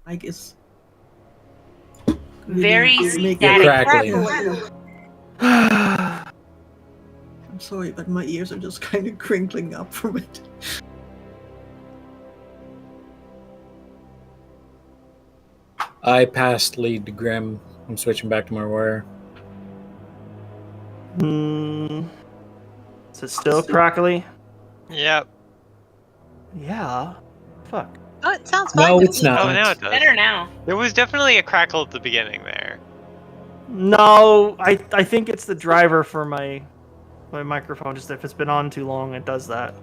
I guess. Very make static. Crackling. I'm sorry, but my ears are just kind of crinkling up from it. I passed lead to Grim. I'm switching back to my warrior. Is it still crackly? Yep. Yeah. Fuck. Oh, it sounds fine. No, to it's me. not. Oh, now it does. Better now. There was definitely a crackle at the beginning there. No, I think it's the driver for my microphone. Just if it's been on too long, it does that.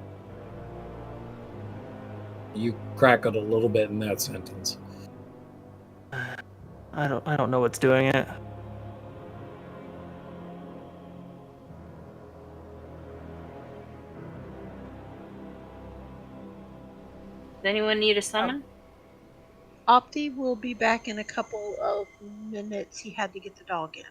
You crackled a little bit in that sentence. I don't know what's doing it. Does anyone need a summon? Opti will be back in a couple of minutes. He had to get the dog in.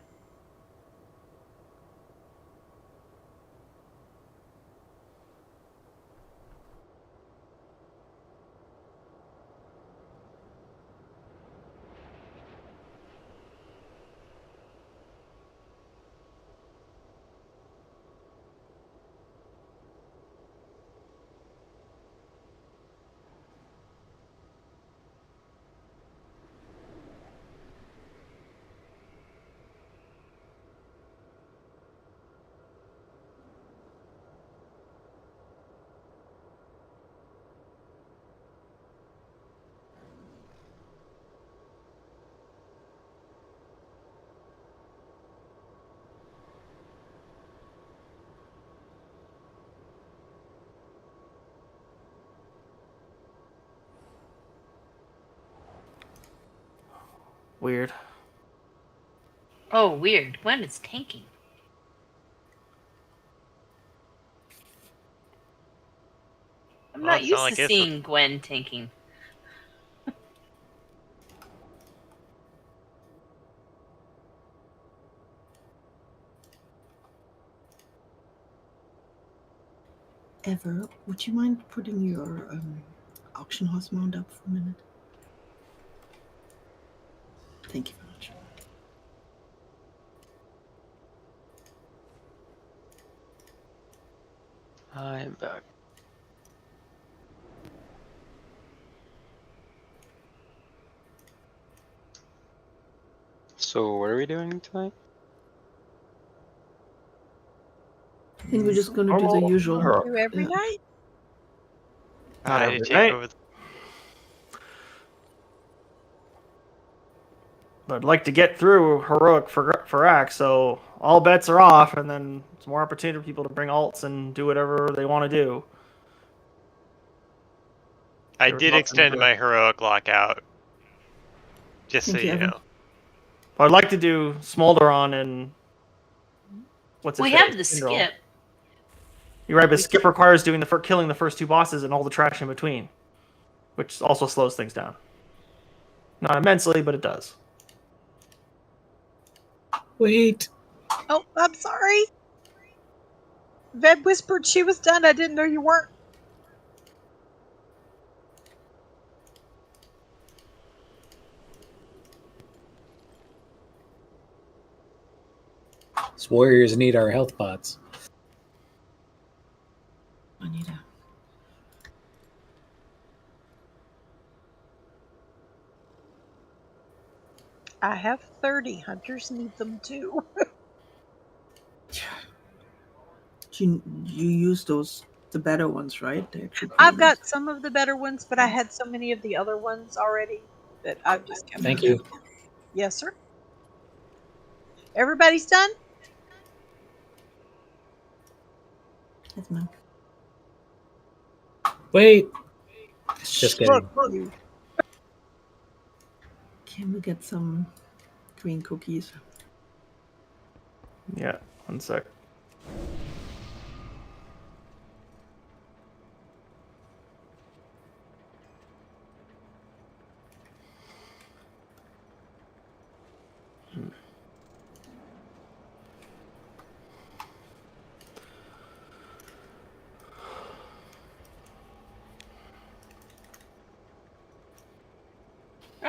Weird. Oh, weird. Gwen is tanking. I'm Well, not it's not used like to it's- seeing Gwen tanking. Ever, would you mind putting your auction house mount up for a minute? Thank you very much. I'm back. So what are we doing tonight? I think we're just going to do the usual. Do every night? Not I every had to night. take over. I'd like to get through heroic for Axe, so all bets are off, and then it's more opportunity for people to bring alts and do whatever they want to do. I There's did nothing extend to- my heroic lockout. Just so Thank you, you Evan. know. I'd like to do Smolderon and what's his We face? have the Indral. skip. You're right, but skip requires doing killing the first two bosses and all the trash in between, which also slows things down. Not immensely, but it does. Wait. Oh, I'm sorry. Veb whispered she was done. I didn't know you weren't. These warriors need our health pots. I need a. I have 30. Hunters need them too. You use the better ones, right? They're actually pretty I've got good. some of the better ones, but I had so many of the other ones already that I've just kept Thank them. you. Yes, sir. Everybody's done? Yes, ma'am. Wait. Just kidding. Look, you. Can we get some green cookies? Yeah, one sec.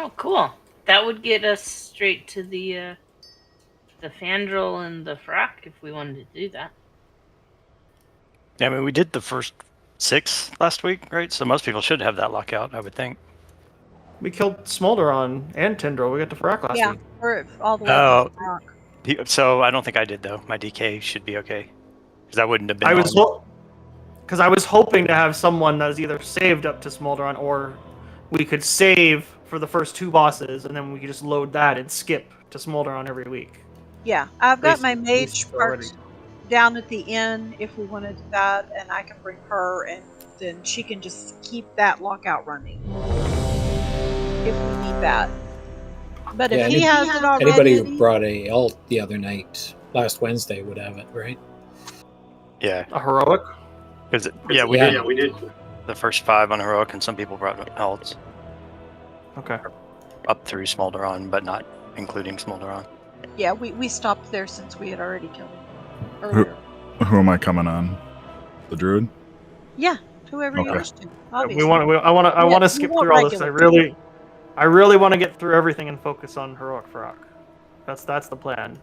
Oh, cool. That would get us straight to the Fandral and the Frack if we wanted to do that. Yeah, I mean, we did the first 6 last week, right? So most people should have that lockout, I would think. We killed Smolderon and Tindril. We got to Farak last Yeah, week. we're all the way Oh. to the rock. So I don't think I did, though. My DK should be okay. Because I wouldn't have been I was on. because I was hoping to have someone that is either saved up to Smolderon or we could save for the first 2 bosses and then we could just load that and skip to Smolderon every week. Yeah, I've got my Basically, mage already. part down at the inn if we want to do that, and I can bring her, and then she can just keep that lockout running if we need that. But Yeah, if he has it already, Anybody who brought a alt the other night, last Wednesday, would have it, right? Yeah. A heroic? Because we did the first 5 on heroic, and some people brought alts Okay. up through Smolderon, but not including Smolderon. yeah, we stopped there since we had already killed him earlier. Who am I coming on? The druid? Yeah, whoever you Okay. wish to. Obviously. I want Yeah, to we skip want through all this. regular. I really want to get through everything and focus on heroic Farak. That's the plan.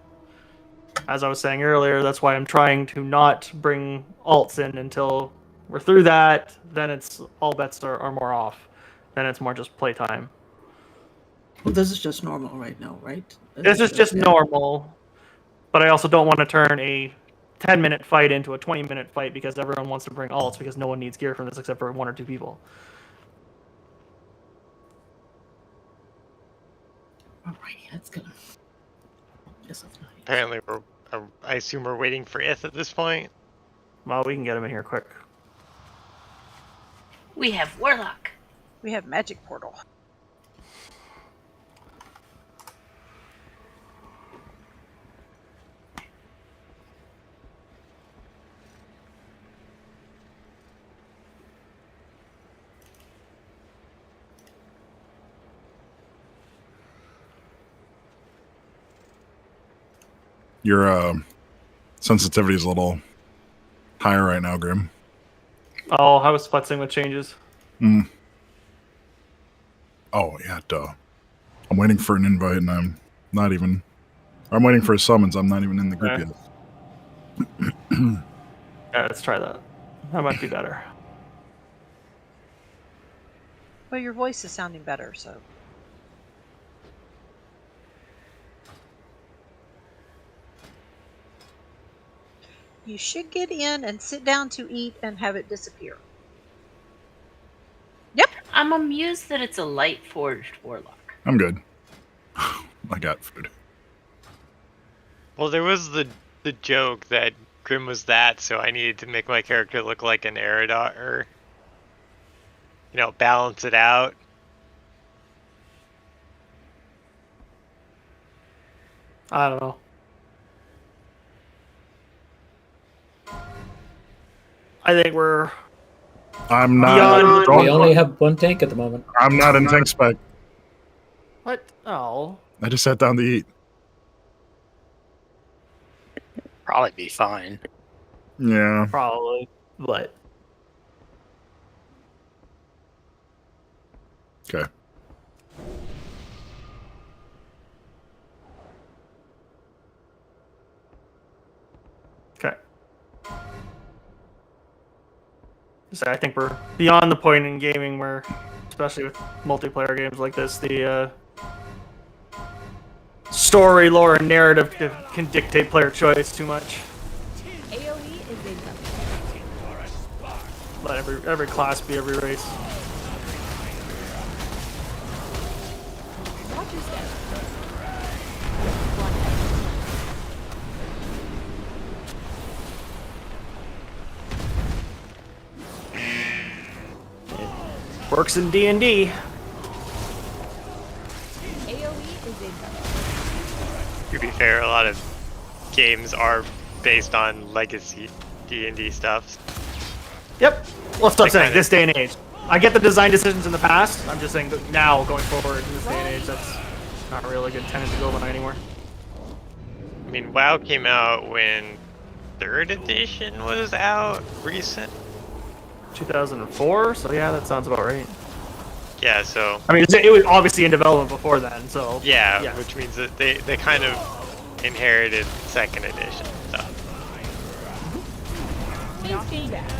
As I was saying earlier, that's why I'm trying to not bring alts in until we're through that. Then it's all bets are more off. Then it's more just playtime. Well, this is just normal right now, right? This is just normal, but I also don't want to turn a 10-minute fight into a 20-minute fight because everyone wants to bring alts because no one needs gear from this except for 1 or 2 people. Alrighty, let's go. Yes, that's nice. Apparently, I assume we're waiting for Ith at this point. Well, we can get him in here quick. We have Warlock. We have magic portal. Your sensitivity is a little higher right now, Grim. Oh, I was futzing with changes. Oh, yeah, duh. I'm waiting for an invite and I'm not even... I'm waiting for a summons. I'm not even in the group Okay. yet. Yeah, let's try that. That might be better. Well, your voice is sounding better, so. You should get in and sit down to eat and have it disappear. I'm amused that it's a light forged Warlock. I'm good. I got food. Well, there was the joke that Grim was that, so I needed to make my character look like an Eridar, or balance it out. I don't know. I think we're... I'm Beyond- not... We don't- only have 1 tank at the moment. I'm not in tank spec. What? Oh. I just sat down to eat. Probably be fine. Yeah. Probably. But... Okay. Okay. So I think we're beyond the point in gaming where, especially with multiplayer games like this, the story, lore, and narrative can dictate player choice too much. AoE is incoming. Let every class be every race. Watch your step. Works in D&D. AoE is incoming. To be fair, a lot of games are based on legacy D&D stuff. Yep. Well, that's what I'm saying. kinda- This day and age. I get the design decisions in the past. I'm just saying that now, going forward in this day and age, that's not really a good tenant to go by anymore. I mean, WoW came out when 3rd edition was out recent. 2004, so yeah, that sounds about right. Yeah, so I mean, it was obviously in development before then, so yeah, yes. which means that they kind of inherited second edition stuff. Phase feedback.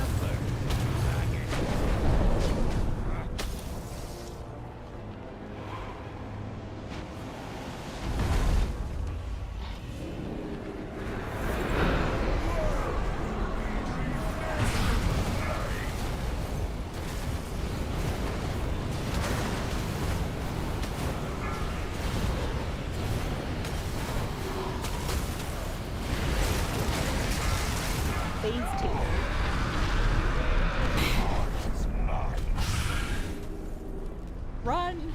Phase 2. Run!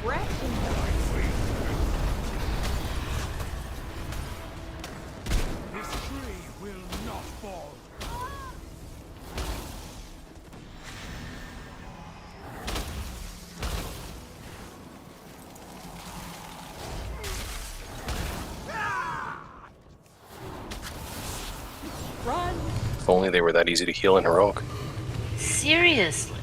Breath in the This tree will not fall. run! If only they were that easy to heal in heroic. Seriously.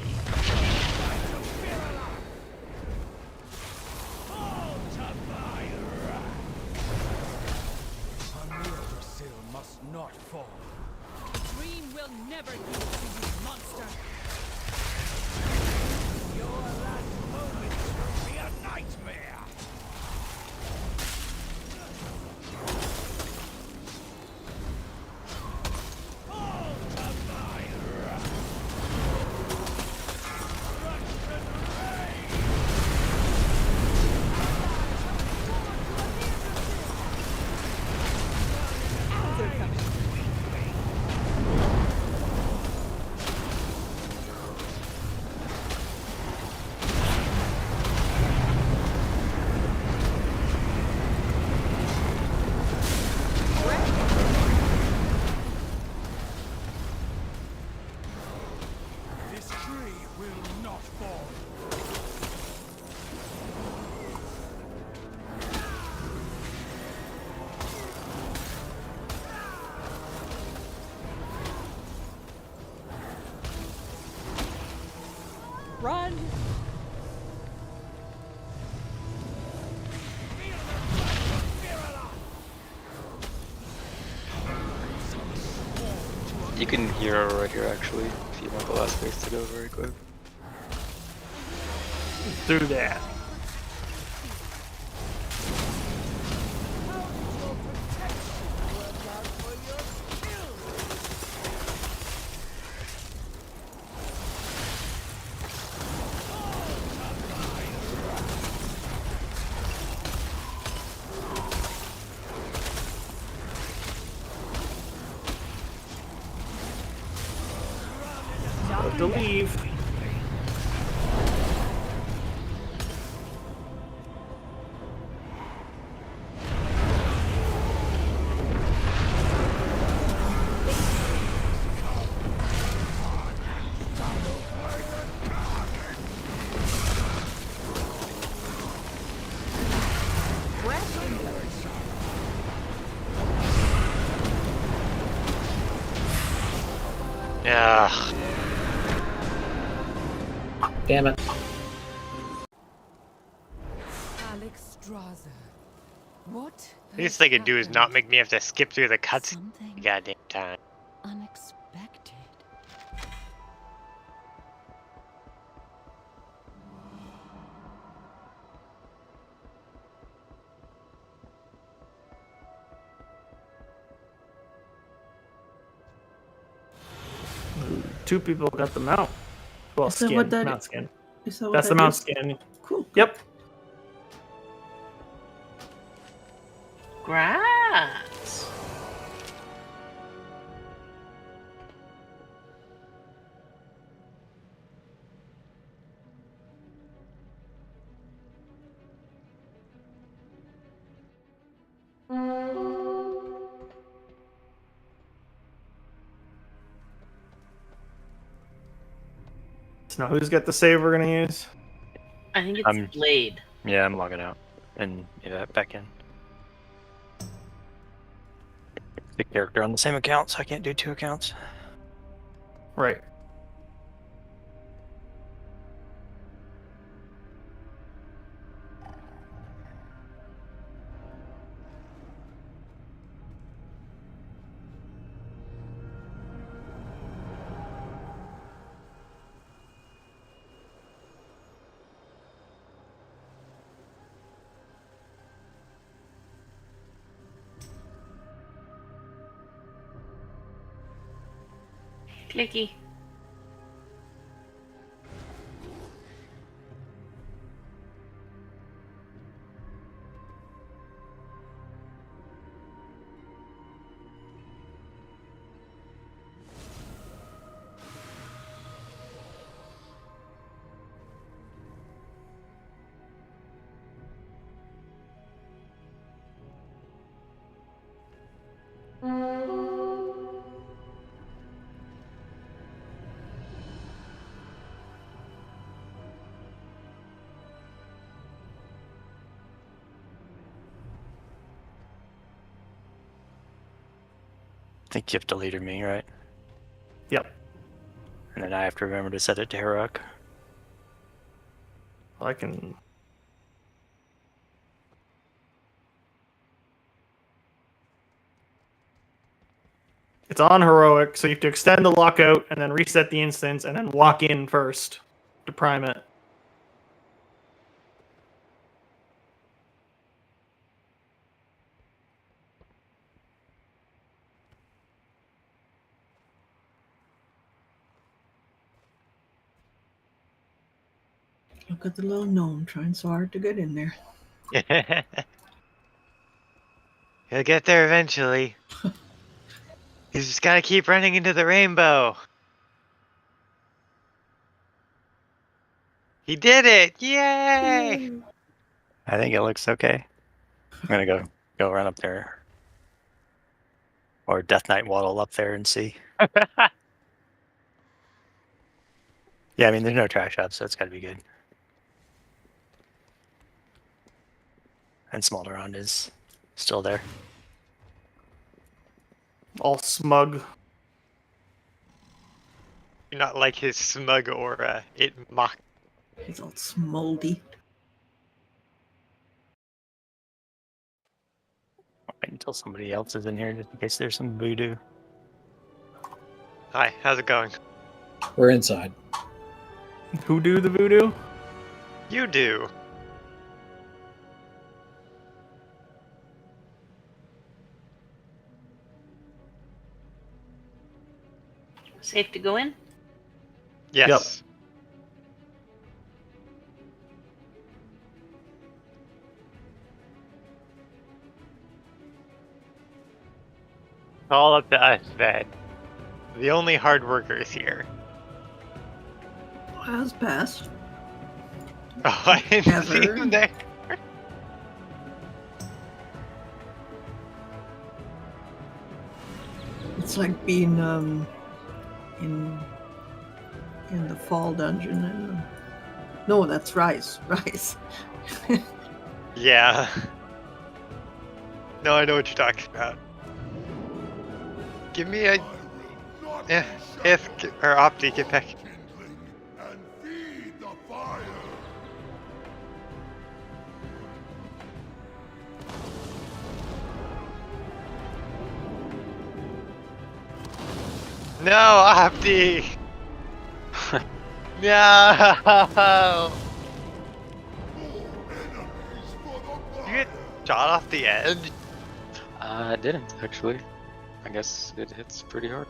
Amir must not fall. The dream will never yield to you, monster! Your last moments will be a nightmare. They're coming. This tree will not fall. Run! You can hero right here actually, if you want the last phase to go very quick. Through that. Have to leave. Yeah. Damn it. Alex Straza. What? Least they could do is not make me have to skip through the cutscene Something goddamn time. unexpected. 2 people got the mount. Well, Is that what that- mount skin. Is that what That's that the mount is? skin. Cool. Yep. Grass. So now who's got the save we're gonna use? I think it's Blade. Yeah, I'm logging out and back in. The character on the same account, so I can't do 2 accounts. Right. Clicky. I think you have to leader me, right? Yep. And then I have to remember to set it to Heroic. I can. It's on heroic, so you have to extend the lockout and then reset the instance and then walk in first to prime it. Look at the little gnome trying so hard to get in there. He'll get there eventually. He's just gotta keep running into the rainbow. He did it! Yay! I think it looks okay. I'm gonna go run up there. Or Death Knight waddle up there and see. Yeah, I mean, there's no trash outs, so it's gotta be good. And Smolderon is still there. All smug. You're not like his smug aura. It mocked. He's all smoldy. Wait until somebody else is in here just in case there's some voodoo. Hi, how's it going? We're inside. Who do the voodoo? You do. Safe to go in? Yes. Yep. All up to us, then. The only hard workers here. Has passed. Oh, I didn't see Never. him there. It's like being in the fall dungeon and no, that's Rise. Rise. Yeah. No, I know what you're talking about. Give me a... Yeah, or Opti, get back. And feed the fire. No, Opti! No! You get shot off the edge? I didn't, actually. I guess it hits pretty hard.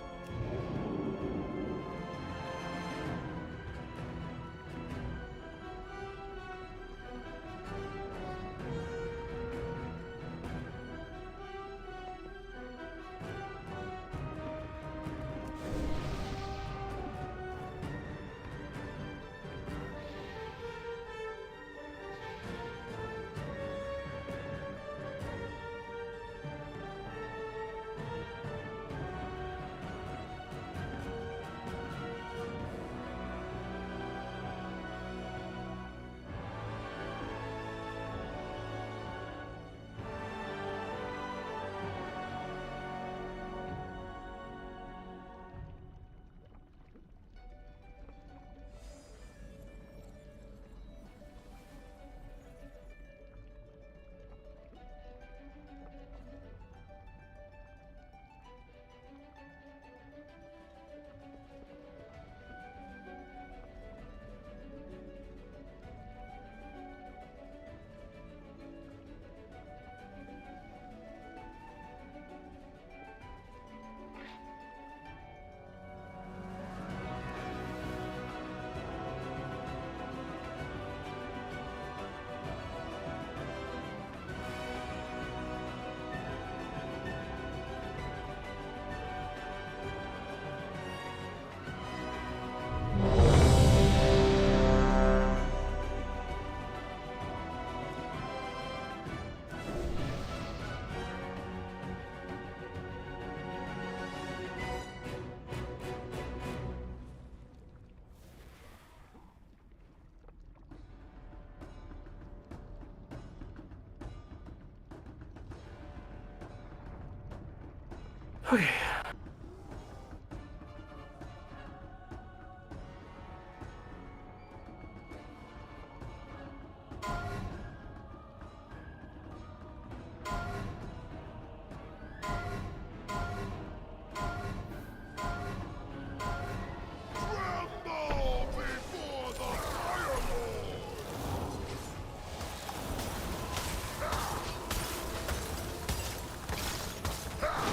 Okay.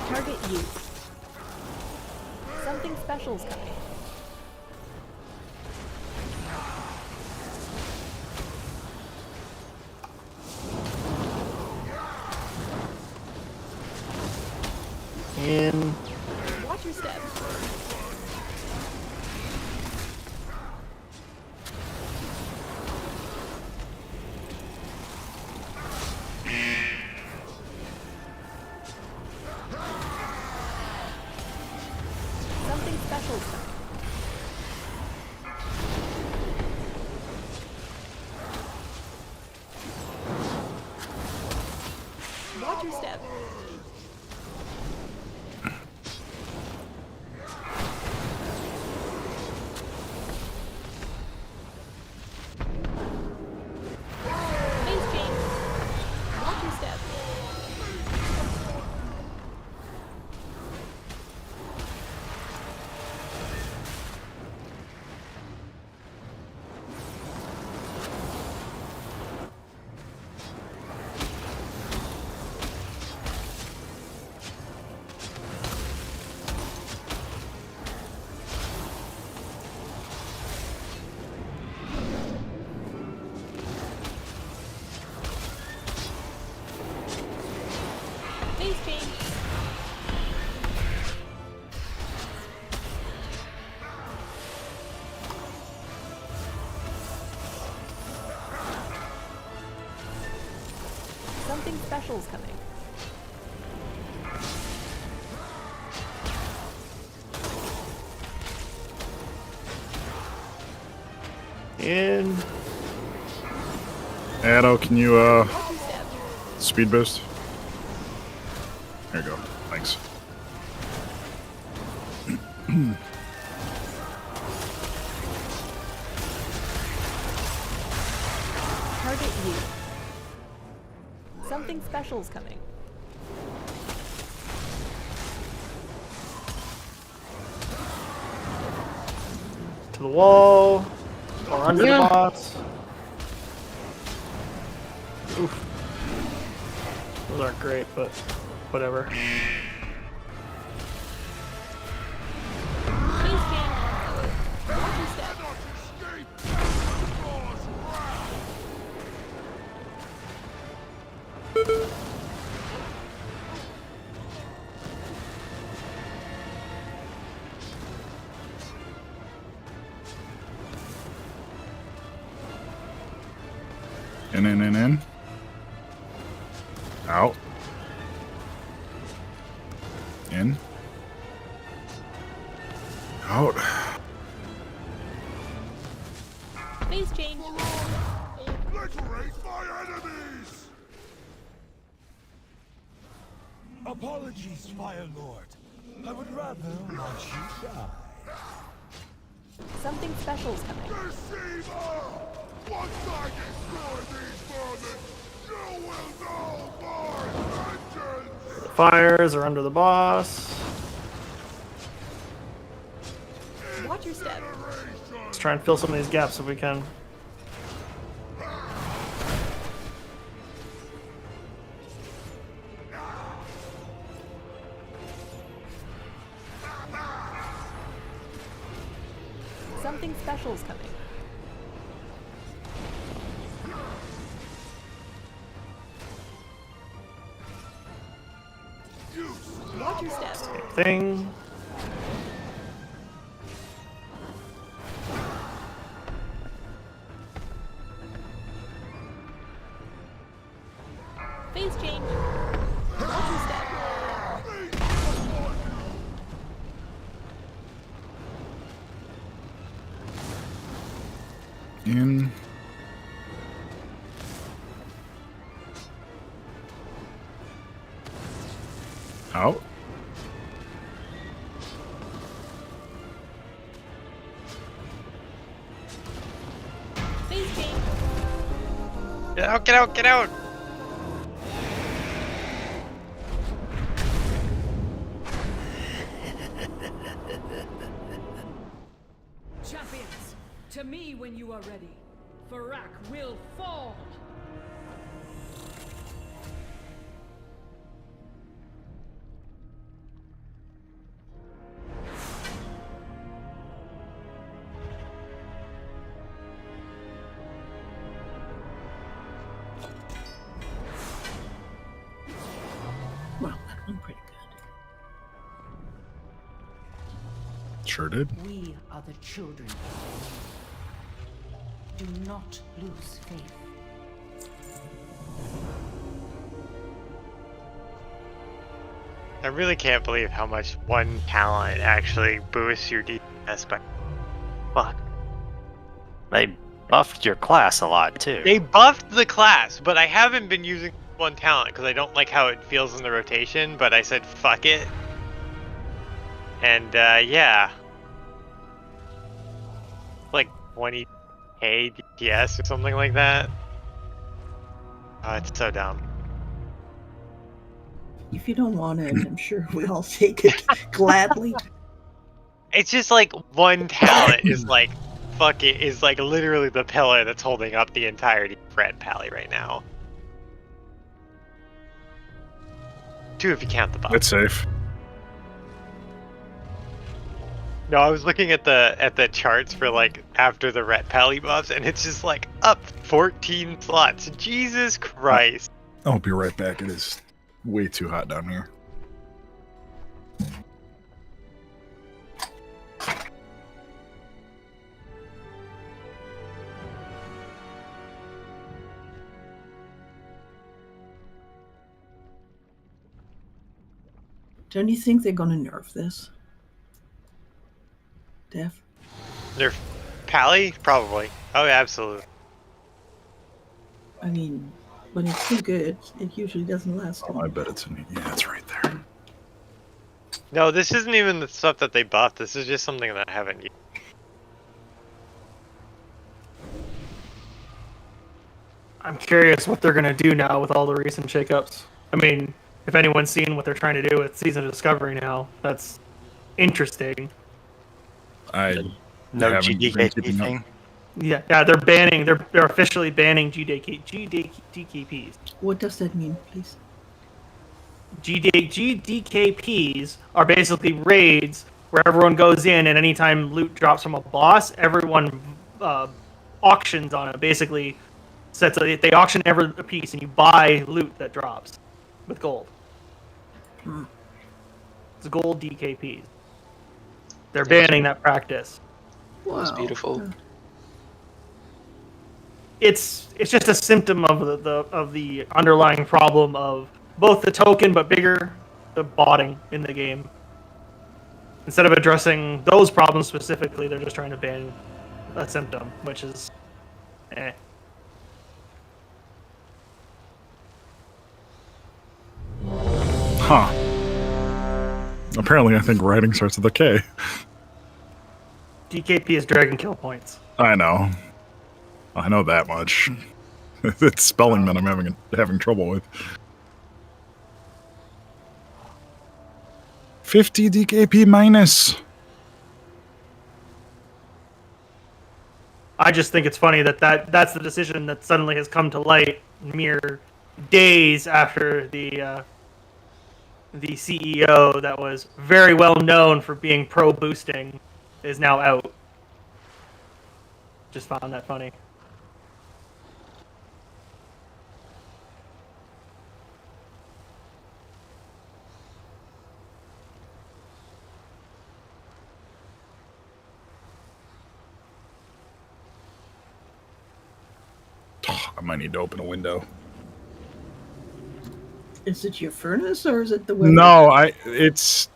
Target used. Something special's coming. In. Watch your step. Something special's coming. Watch your step. Phase change. Watch your step. Phase change. Something special's coming. In. Addo, can you Watch your step. speed boost? There you go. Thanks. Target used. Something special's coming. To the wall. Or under the boss. Oof. Those aren't great, but whatever. Phase change. Watch your step. In. Out. In. Out. Phase change. Obliterate my enemies! Apologies, Fire Lord. I would rather watch you die. Something special's coming. Deceiver! Once I destroy these vermin, you will know my vengeance! The fires are under the boss. Watch your step. Let's try and fill some of these gaps if we can. Something special's coming. Watch your step. Thing. Phase change. Watch your step. In. Out. out, get out, get out! Champions, to me when you are ready. Farak will fall. Well, that went pretty good. Sure did. We are the children. Do not lose faith. I really can't believe how much one talent actually boosts your DPS by. Fuck. They buffed your class a lot too. They buffed the class, but I haven't been using one talent because I don't like how it feels in the rotation, but I said fuck it. And yeah. Like 20k DPS or something like that. Oh, it's so dumb. If you don't want it, I'm sure we'll take it gladly. It's just like one talent is like, fuck it, is like literally the pillar that's holding up the entirety of Red Pally right now. 2 if you count the buff. It's safe. No, I was looking at the charts for like after the Ret Pally buffs, and it's just like up 14 slots. Jesus Christ! I'll be right back. It is way too hot down here. Don't you think they're gonna nerf this? Def? Nerf Pally? Probably. Oh, yeah, absolutely. I mean, when it's too good, it usually doesn't last Oh, long. I bet it's in. Yeah, it's right there. No, this isn't even the stuff that they buffed. This is just something that I haven't used. I'm curious what they're gonna do now with all the recent shakeups. I mean, if anyone's seen what they're trying to do with Season of Discovery now, that's interesting. I No haven't been GDK keeping up. thing. Yeah, they're officially banning GDKPs. What does that mean, please? GDKPs are basically raids where everyone goes in, and anytime loot drops from a boss, everyone auctions on it. Basically, they auction every piece, and you buy loot that drops with gold. It's gold DKPs. They're banning that practice. That's Wow. beautiful. It's just a symptom of the underlying problem of both the token, but bigger, the botting in the game. Instead of addressing those problems specifically, they're just trying to ban a symptom, which is, eh. Huh. Apparently, I think writing starts with a K. DKP is dragon kill points. I know. I know that much. It's spelling that I'm having trouble with. 50 DKP minus. I just think it's funny that's the decision that suddenly has come to light mere days after the CEO that was very well known for being pro boosting is now out. Just found that funny. I might need to open a window. Is it your furnace or is it the weather? No, it's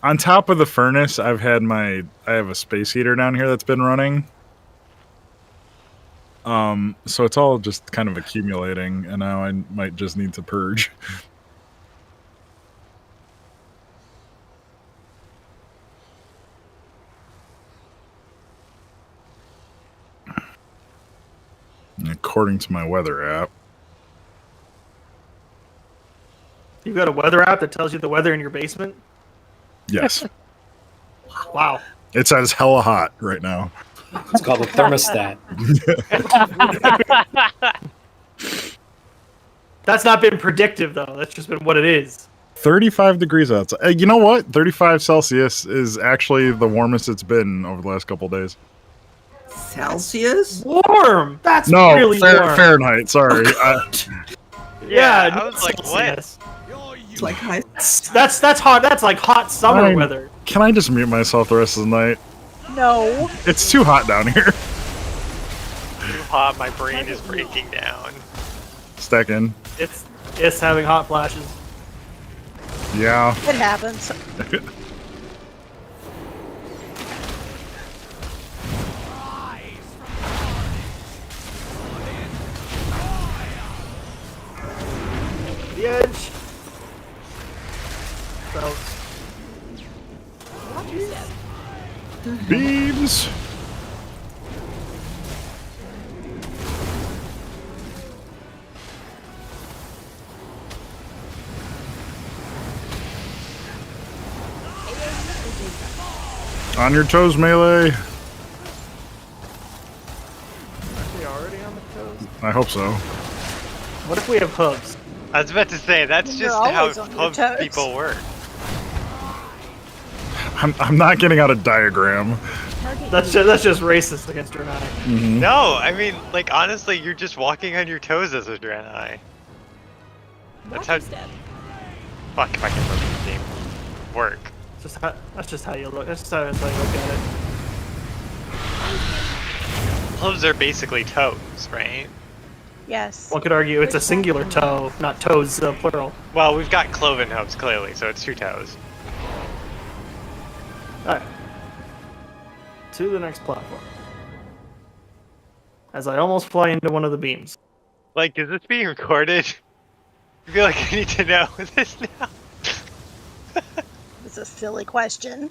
on top of the furnace. I have a space heater down here that's been running. So it's all just kind of accumulating, and now I might just need to purge. Of according to my weather app. You've got a weather app that tells you the weather in your basement? Yes. Wow. It says hella hot right now. It's called a thermostat. That's not been predictive, though. That's just been what it is. 35 degrees outside. You know what? 35 Celsius is actually the warmest it's been over the last couple of days. Celsius? Warm! That's No, really warm. Fahrenheit. Sorry. Yeah, I was like, Celsius. It's like high. That's hot. That's like hot summer Fine. weather. Can I just mute myself the rest of the night? No. It's too hot down here. Too hot, my brain is breaking down. Stack in. It's having hot flashes. Yeah. It happens. The edge. So, Beams. On your toes, melee. are we already on the toes? I hope so. What if we have hooves? I was about to say, that's You're just how always on your pub toes. people work. I'm not getting out a diagram. That's just racist against your eye. Mhm. No, I mean, like, honestly, you're just walking on your toes as a Draenei. That's how... Fuck if I can remember the name. Work. That's just how you look. That's just how you look at it. Hooves are basically toes, right? Yes. One could argue it's a singular toe, not toes, plural. Well, we've got cloven hooves, clearly, so it's 2 toes. Alright. To the next platform. As I almost fly into one of the beams. Like, is this being recorded? I feel like I need to know this now. It's a silly question.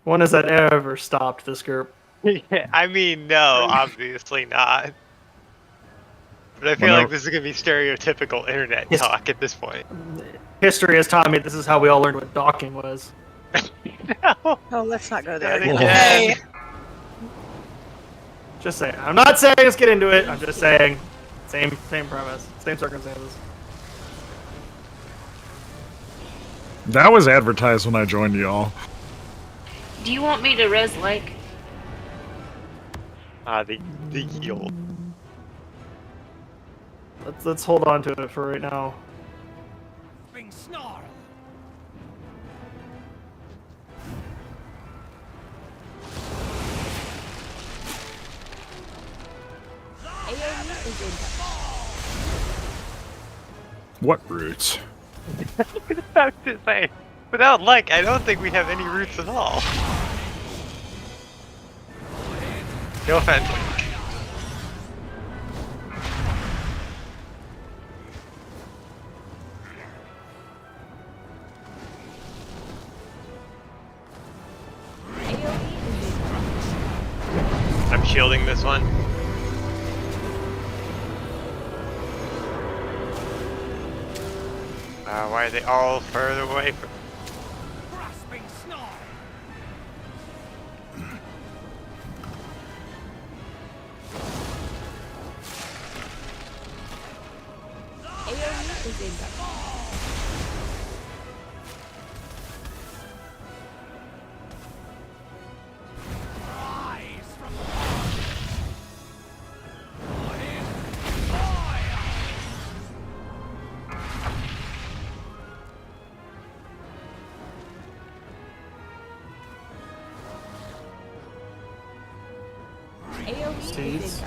When has that ever stopped this group? Yeah, I mean, no, obviously not. But I feel Well, no. like this is going to be stereotypical internet Yes. talk at this point. History has taught me this is how we all learned what docking was. No. Oh, let's not go there. Not again. again. Hey. Just saying. I'm not saying let's get into it. I'm just saying same premise, same circumstances. That was advertised when I joined y'all. Do you want me to res like? The yield. Let's hold on to it for right now. Spring snarl. What roots? I was about to say, without luck, I don't think we have any roots at all. No offense. I'm shielding this one. Why are they all further away from... Grasping snarl. Rise from the Steeds.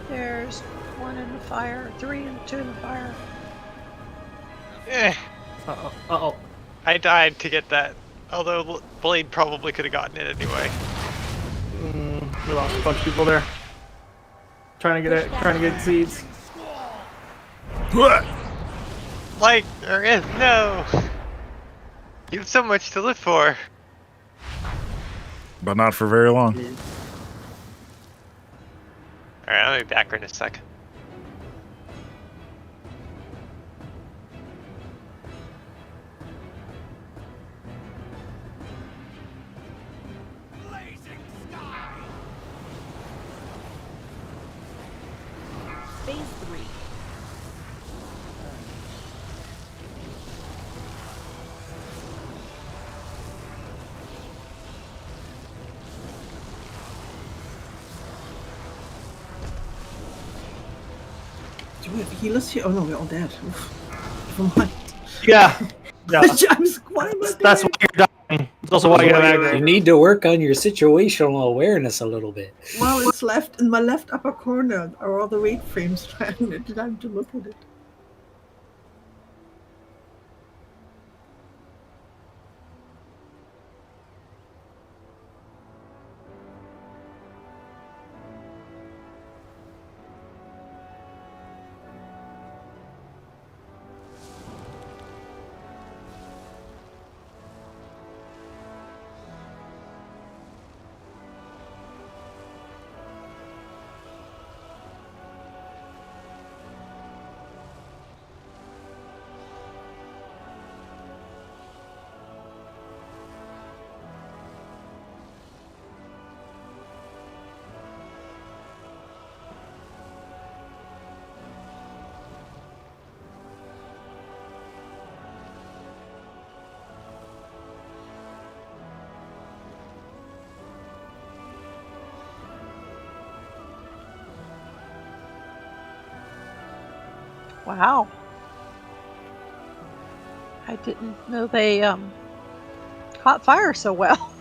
There's 1 in the fire, 3 and 2 in the fire. Eh, Uh-oh. I died to get that. Although Blade probably could have gotten it anyway. We lost a bunch of people there. Trying to get seeds. Like, there is no... You have so much to live for. but not for very long. Alright, I'll be back in a sec. Blazing sky. Phase 3. Do we have healers here? Oh no, we're all dead. Oof. Never mind. Yeah. Yeah. Why am I That's why dead? you're dying. It's also why you have You aggro. need to work on your situational awareness a little bit. Well, it's left in my left upper corner are all the raid frames. I haven't had time to look at it. Wow. I didn't know they caught fire so well.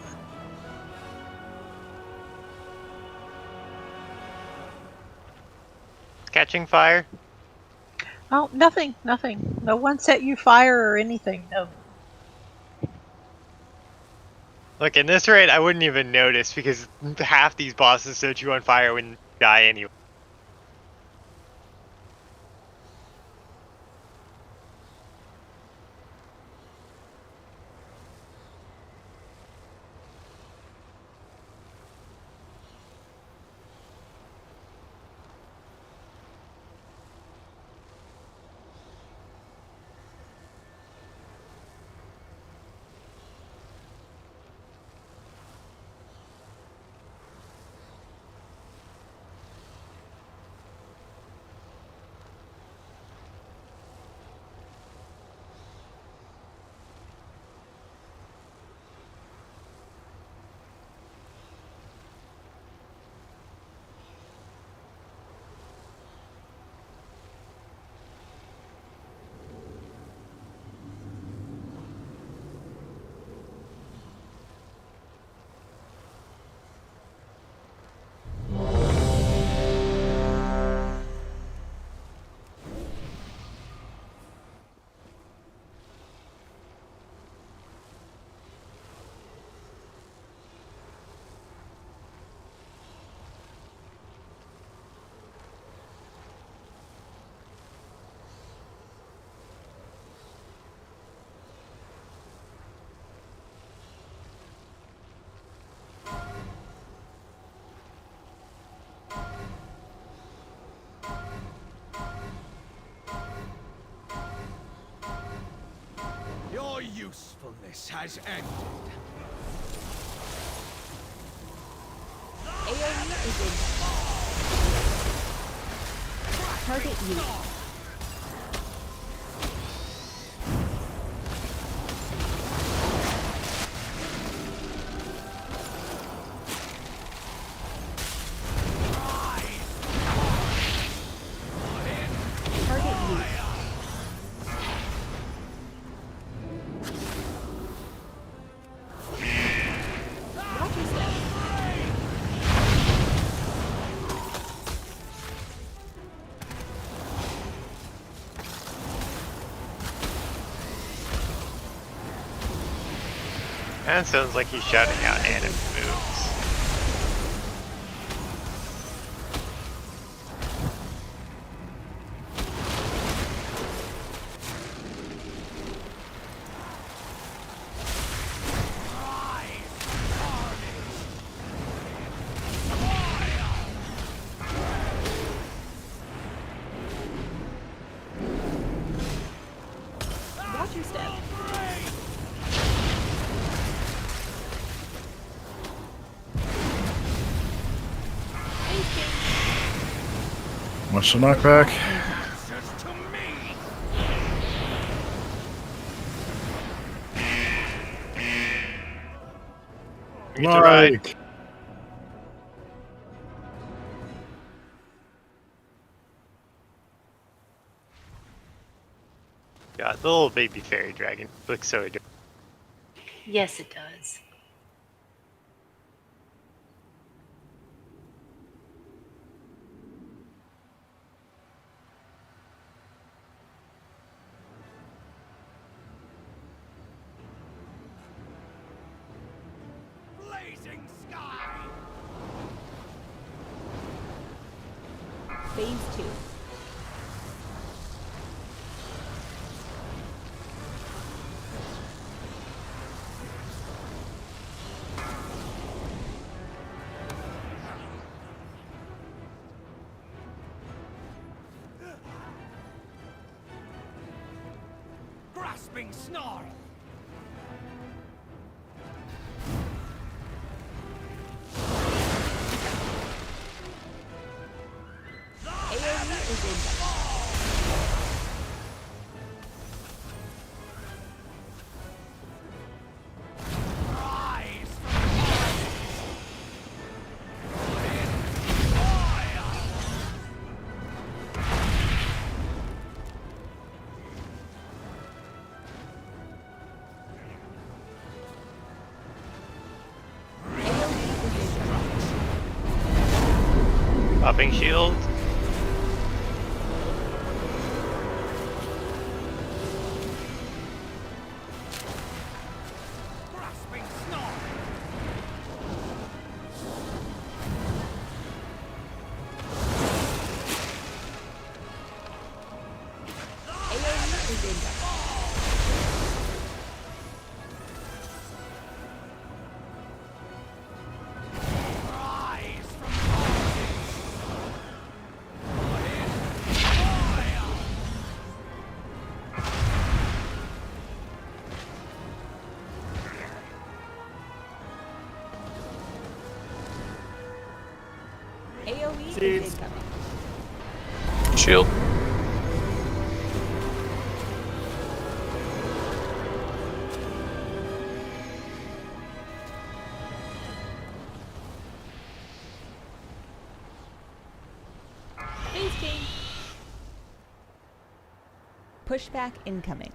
Catching fire? Oh, nothing. No one set you fire or anything. No. Look, in this raid, I wouldn't even notice because half these bosses set you on fire when you die anyway. Your usefulness has ended. AoE is in. Target you. Target you. Watch your step. That sounds like he's shouting out anime moves. Watch the knockback. Answers to me. We get to ride. Like, God, the little baby fairy dragon looks so adorable. Yes, it does. Blazing sky. Phase 2. Grasping snarl. AoE is incoming. Rise from fire. AoE is incoming. Popping shield. Grasping snarl. AoE is incoming. Rise from fire. AoE is Seeds. incoming. Shield. Phase change. Pushback incoming.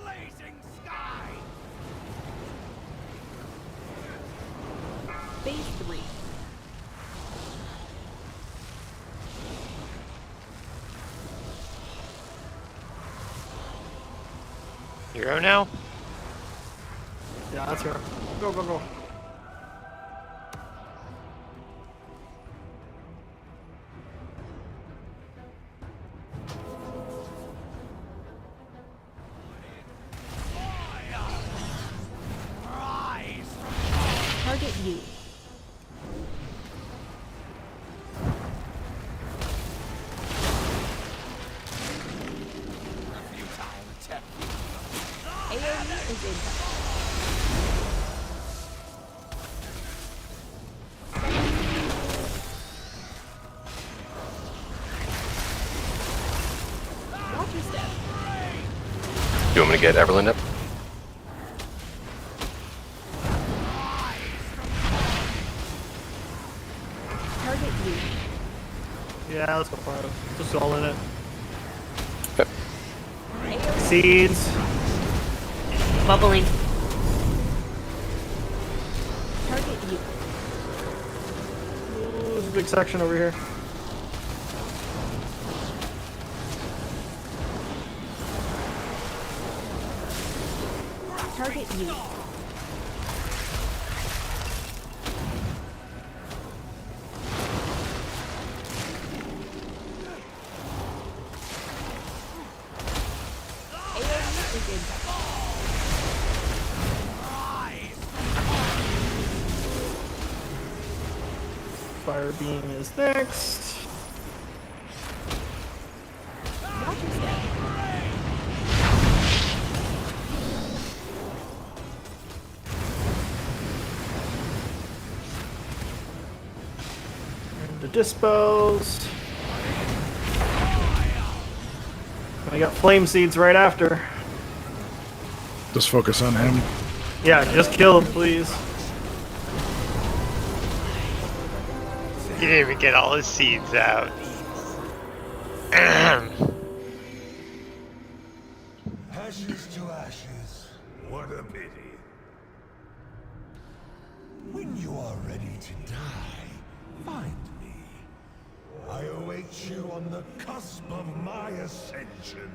Blazing sky. Phase 3. Hero now? Yeah, that's her. Go, go, go. Rise from Target you. futile attempt. AoE is incoming. Watch your step. You want me to get Everland up? Target you. Yeah, let's go for it. Just all in it. AoE Seeds. Bubbling. target you. Ooh, there's a big section over here. Target you. AoE is incoming. Fire Beam is next. Watch your step. And the dispels. We got Flame Seeds right after. Just focus on him. Yeah, just kill him, please. He didn't even get all his seeds out. Ashes to ashes. What a pity. When you are ready to die, find me. I await you on the cusp of my ascension.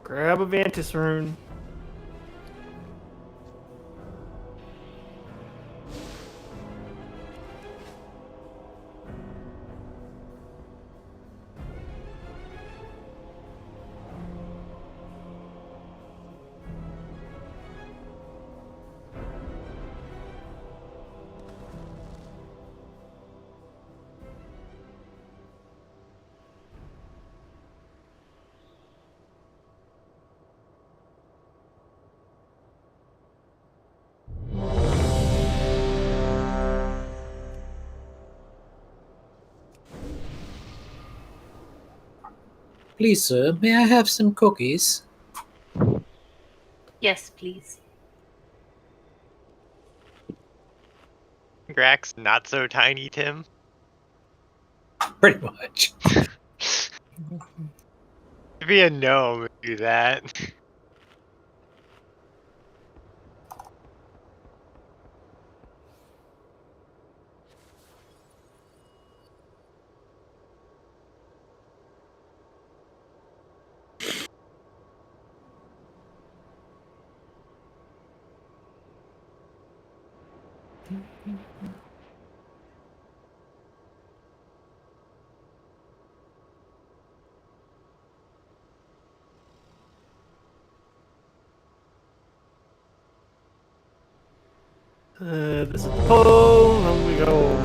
Grab a Vantis Rune. Please, sir, may I have some cookies? Yes, please. Grax, not so tiny Tim. Pretty much. To be a gnome would do that. This is the pull, and we go.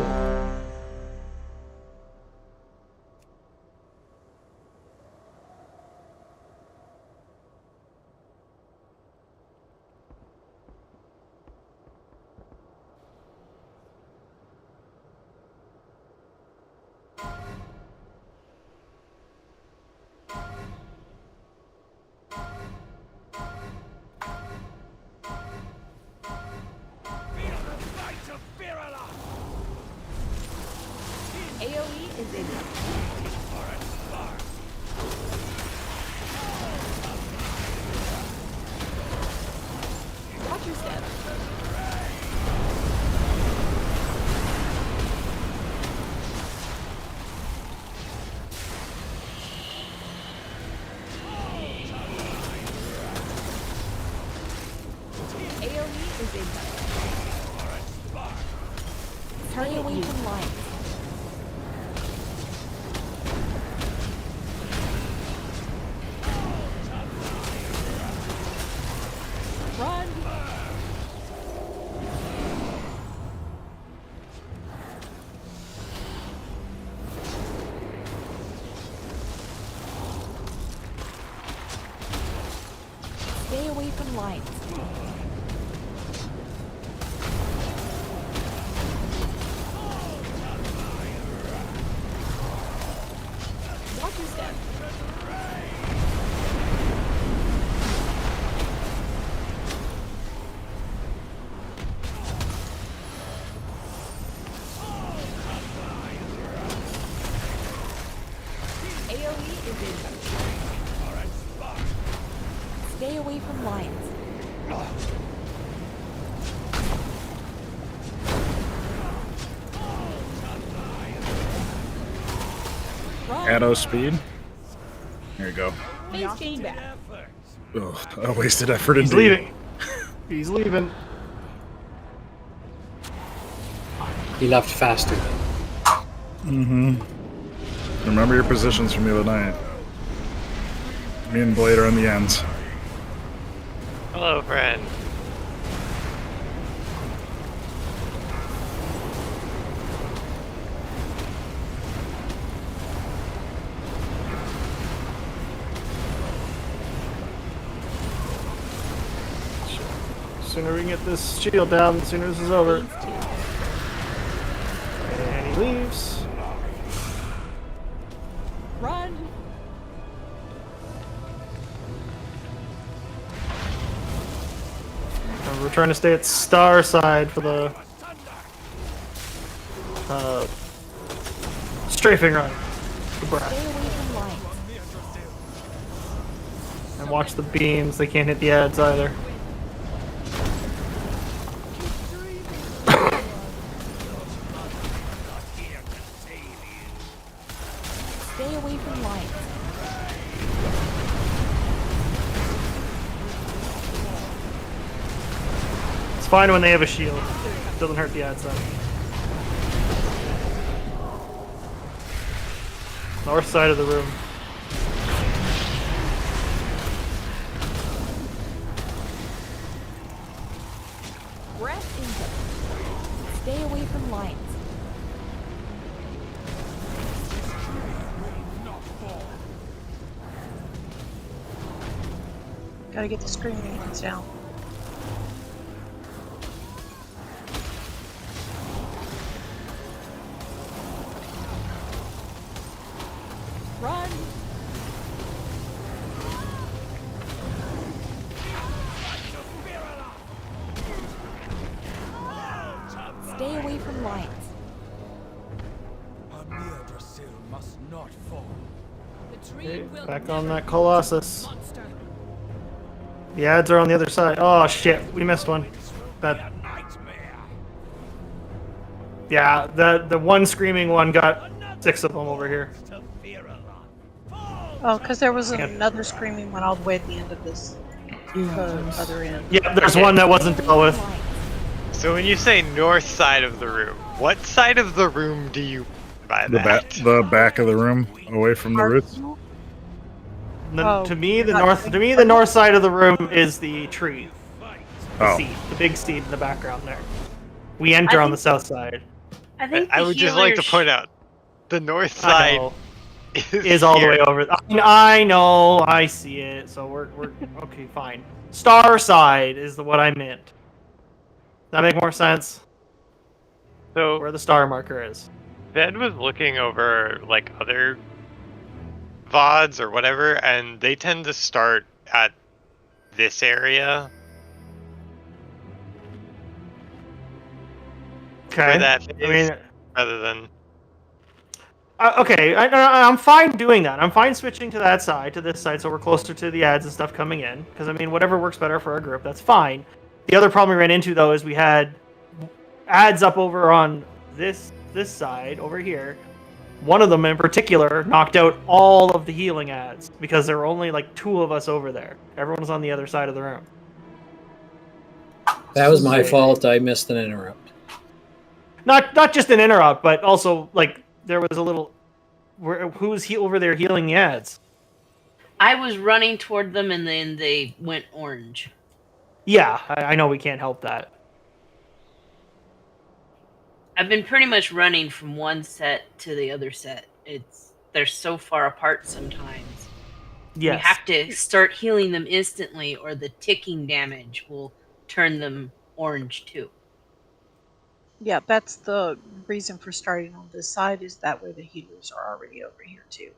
AoE is in. Watch your step. AoE is in. away you. from lights. Run! Stay away from lights. Watch your step. AoE is in. Stay away from lights. Addo speed. There you go. Face chain back. Ugh, a wasted effort He's indeed. leaving. He's leaving. He left faster. Mm-hmm. Remember your positions from the other night. Me and Blade are on the ends. Hello, friend. Sooner we can get this shield down, the sooner this is over. And he leaves. Run! And we're trying to stay at star side for the strafing run. The breath. Stay away from lights. And watch the beams, they can't hit the ads either. Stay away from lights. It's fine when they have a shield. Doesn't hurt the ads though. North side of the room. Breath input. Stay away from lights. Gotta get the screaming ones down. Run! Stay away from lights. must not fall. Okay, back on that Colossus. The ads are on the other side. Oh shit, we missed one. That. Yeah, the one screaming one got 6 of them over here. Oh, because there was another screaming one all the way at the end of this other end. Yeah, there's one that wasn't dealt with. So when you say north side of the room, what side of the room do you mean by that? The back of the room, away from the roots. To me, the north side of the room is the tree. The Oh. seed, the big seed in the background there. We enter on the south side. I think I would just like to point out the north side is all the way over. I know, I see it. So we're okay, fine. Star side is what I meant. That make more sense? So where the star marker is. Ben was looking over like other VODs or whatever, and they tend to start at this area. Okay. Where that I is, mean, rather than. Okay, I'm fine doing that. I'm fine switching to that side, to this side, so we're closer to the ads and stuff coming in. Because, I mean, whatever works better for our group, that's fine. The other problem we ran into, though, is we had ads up over on this side, over here. One of them, in particular, knocked out all of the healing ads, because there were only, like, 2 of us over there. Everyone was on the other side of the room. That was my fault. I missed an interrupt. not just an interrupt, but also like there was a little. Who was he over there healing the ads? I was running toward them and then they went orange. Yeah, I know we can't help that. I've been pretty much running from one set to the other set. They're so far apart sometimes. You Yes. have to start healing them instantly or the ticking damage will turn them orange too. Yeah, that's the reason for starting on this side, is that way the healers are already over here too.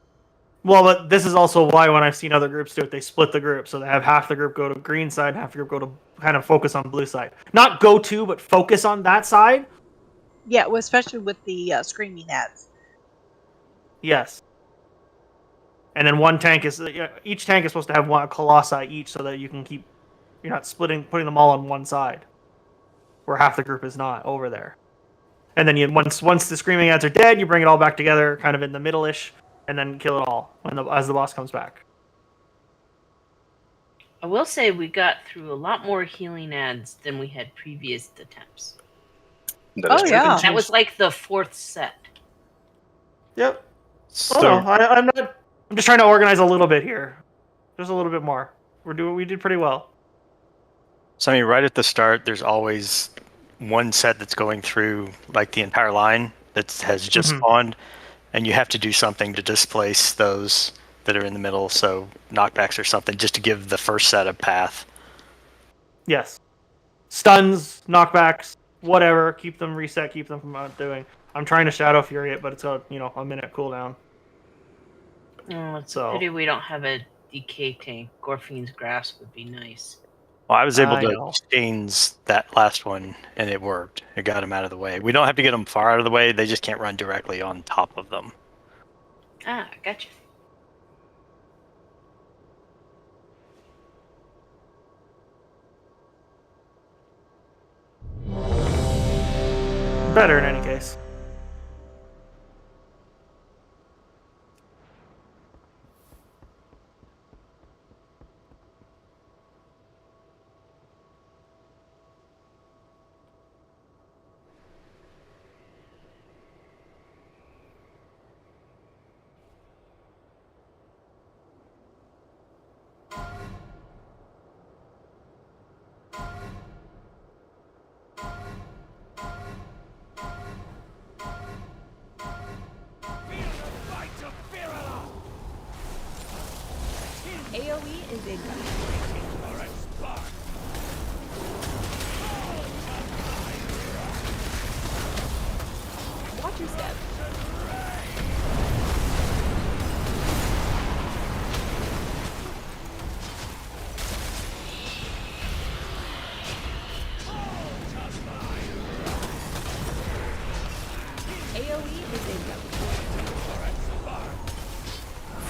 Well, but this is also why when I've seen other groups do it, they split the group. So they have half the group go to green side, half the group go to kind of focus on blue side. Not go to, but focus on that side. Yeah, well, especially with the screaming ads. Yes. And then one tank is each tank is supposed to have one colossi each, so that you can keep you're not putting them all on one side, where half the group is not over there. And then once the screaming ads are dead, you bring it all back together, kind of in the middle-ish, and then kill it all as the boss comes back. I will say we got through a lot more healing ads than we had previous attempts. Oh yeah, That was like the fourth set. Yep. So, Oh no, I'm not. I'm just trying to organize a little bit here, just a little bit more. We did pretty well. so I mean, right at the start, there's always one set that's going through like the entire line that has just spawned, and you have to do something to displace those that are in the middle. So knockbacks or something, just to give the first set a path. Yes. Stuns, knockbacks, whatever. Keep them reset. Keep them from not doing. I'm trying to Shadow Fury it, but it's got a minute cooldown. Oh, it's So- a pity we don't have a DK tank. Gorfine's Grasp would be nice. Well, I was able I to know. chains that last one, and it worked. It got them out of the way. We don't have to get them far out of the way. They just can't run directly on top of them. Ah, gotcha. Better in any case. AoE is incoming. Watch your step. AoE is incoming.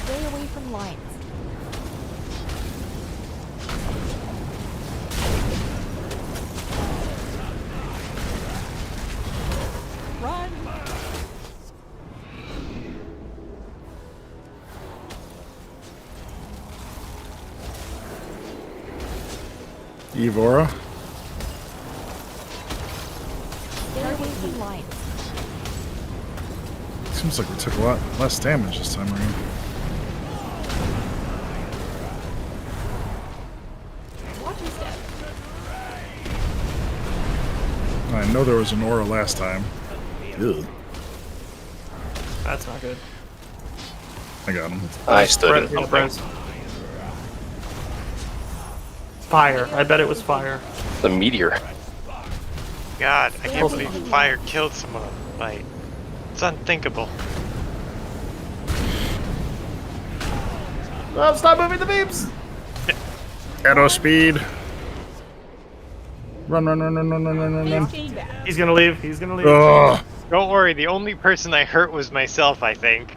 Stay away from lines. Run! Evora. Stay away from lines. Seems like we took a lot less damage this time around. Watch your step. I know there was an aura last time. Ew. That's not good. I got him. I stood in Yeah, something. Brez. Fire. I bet it was fire. The meteor. God, I can't believe fire killed someone. Like, it's unthinkable. Oh, stop moving the beams! Shadow speed. Run, run, run, run, run, run, run, run, run. Chain back. He's gonna leave. He's gonna leave. Ugh. Don't worry, the only person I hurt was myself, I think.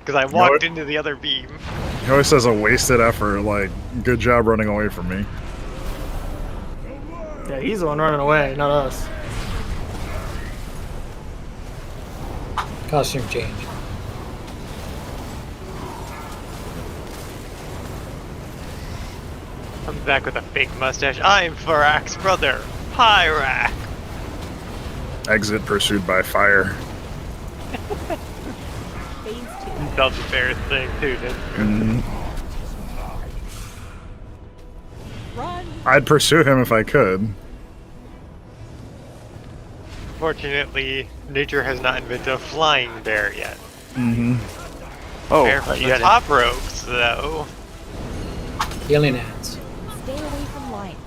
Because I walked into the other beam. He always says a wasted effort, like, good job running away from me. Yeah, he's the one running away, not us. Costume change. Comes back with a fake mustache. I'm Farak's brother, Pyrak. Exit pursued by fire. That was the fairest thing, too, didn't it? Mm, Run! I'd pursue him if I could. Fortunately, nature has not invented a flying bear yet. Mm-hmm. Oh, Bear from you the got top ropes, though. Healing hands. Stay away from lines.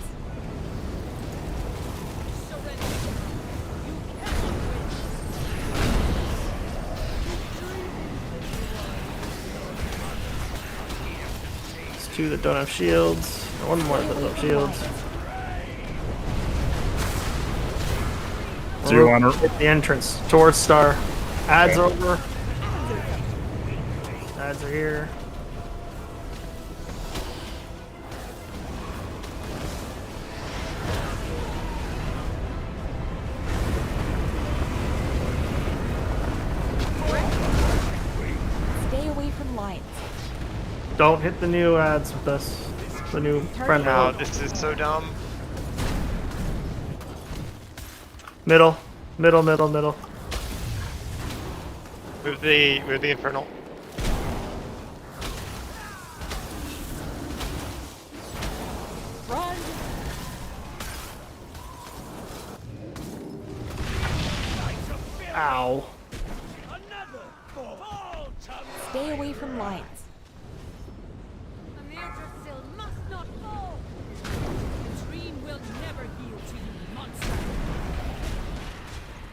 There's two that don't have shields. Or one more that doesn't have shields. Do you want to? Hit the entrance towards Star. Ads over. Ads are here. Stay away from lines. Don't hit the new ads with this. The new friend Wow, mode. this is so dumb. Middle. Middle, middle, middle. Move the infernal. Run! Ow. Stay away from lines. Yggdrasil must not fall. The dream will never heal to you, monster.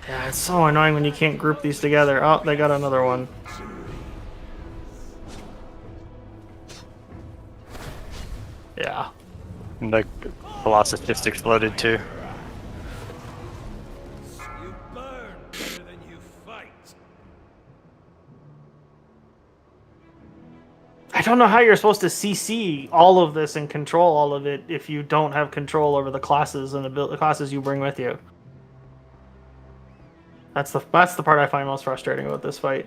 Yeah, it's so annoying when you can't group these together. Oh, they got another one. Yeah. And the Colossus just exploded too. You burn better than you fight. I don't know how you're supposed to CC all of this and control all of it if you don't have control over the classes and the classes you bring with you. That's the part I find most frustrating about this fight.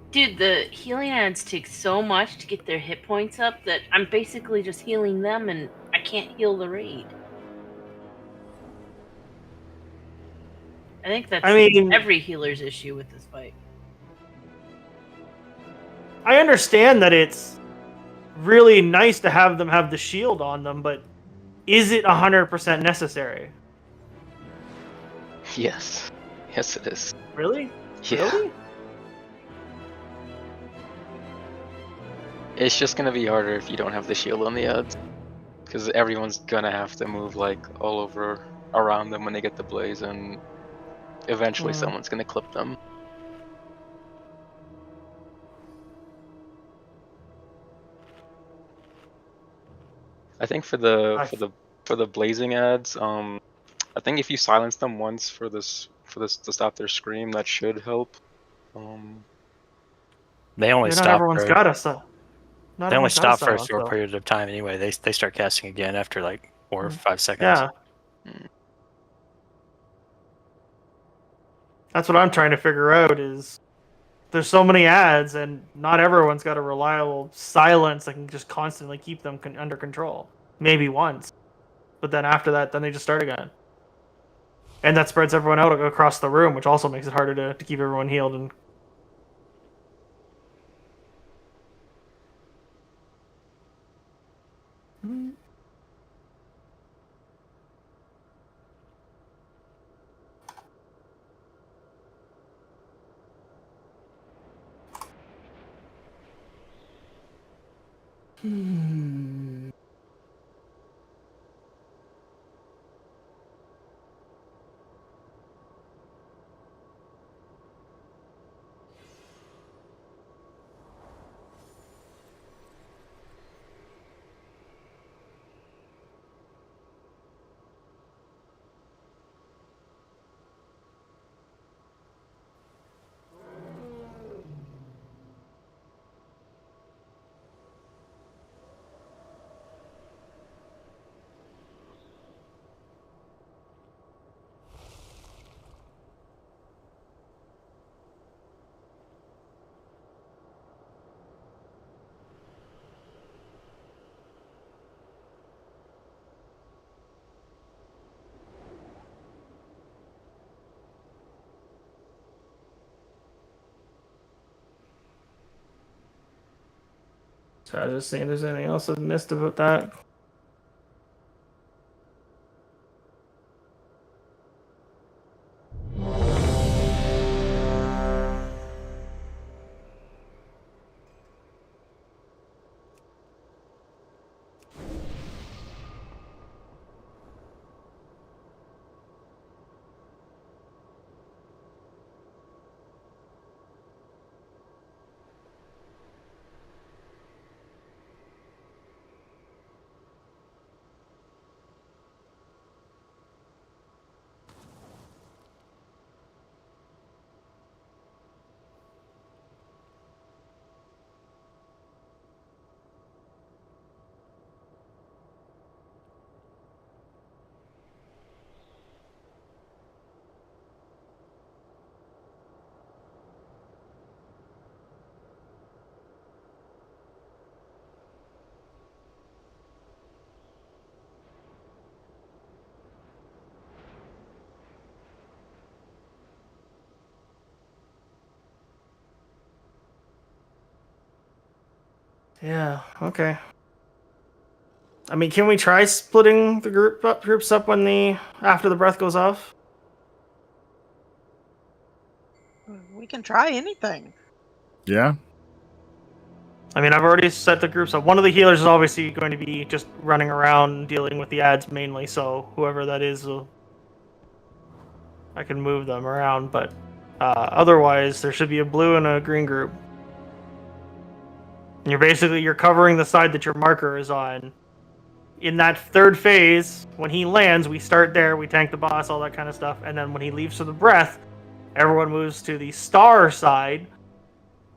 Dude, the healing ads take so much to get their hit points up that I'm basically just healing them and I can't heal the raid. I think that's every healer's issue with this fight. I understand that it's really nice to have them have the shield on them, but is it 100% necessary? Yes. Yes, it is. Really? Yeah. Really? It's just gonna be harder if you don't have the shield on the ads. Because everyone's gonna have to move like all over around them when they get the blaze, and eventually someone's gonna clip them. I think for the blazing ads, I think if you silence them once for this to stop their scream, that should help. They only Not stop everyone's for got a they only stop for a short period of time anyway. They start casting again after like 4 or 5 seconds. Yeah. That's what I'm trying to figure out is there's so many ads and not everyone's got a reliable silence that can just constantly keep them under control. Maybe once. But then after that, then they just start again. And that spreads everyone out across the room, which also makes it harder to keep everyone healed and So I was just saying, if there's anything else I've missed about that. Yeah, okay. I mean, can we try splitting the groups up when after the breath goes off? We can try anything. Yeah. I mean, I've already set the groups up. One of the healers is obviously going to be just running around dealing with the ads mainly, so whoever that is, I can move them around, but otherwise, there should be a blue and a green group. And you're covering the side that your marker is on. In that third phase, when he lands, we start there, we tank the boss, all that kind of stuff, and then when he leaves for the breath, everyone moves to the star side,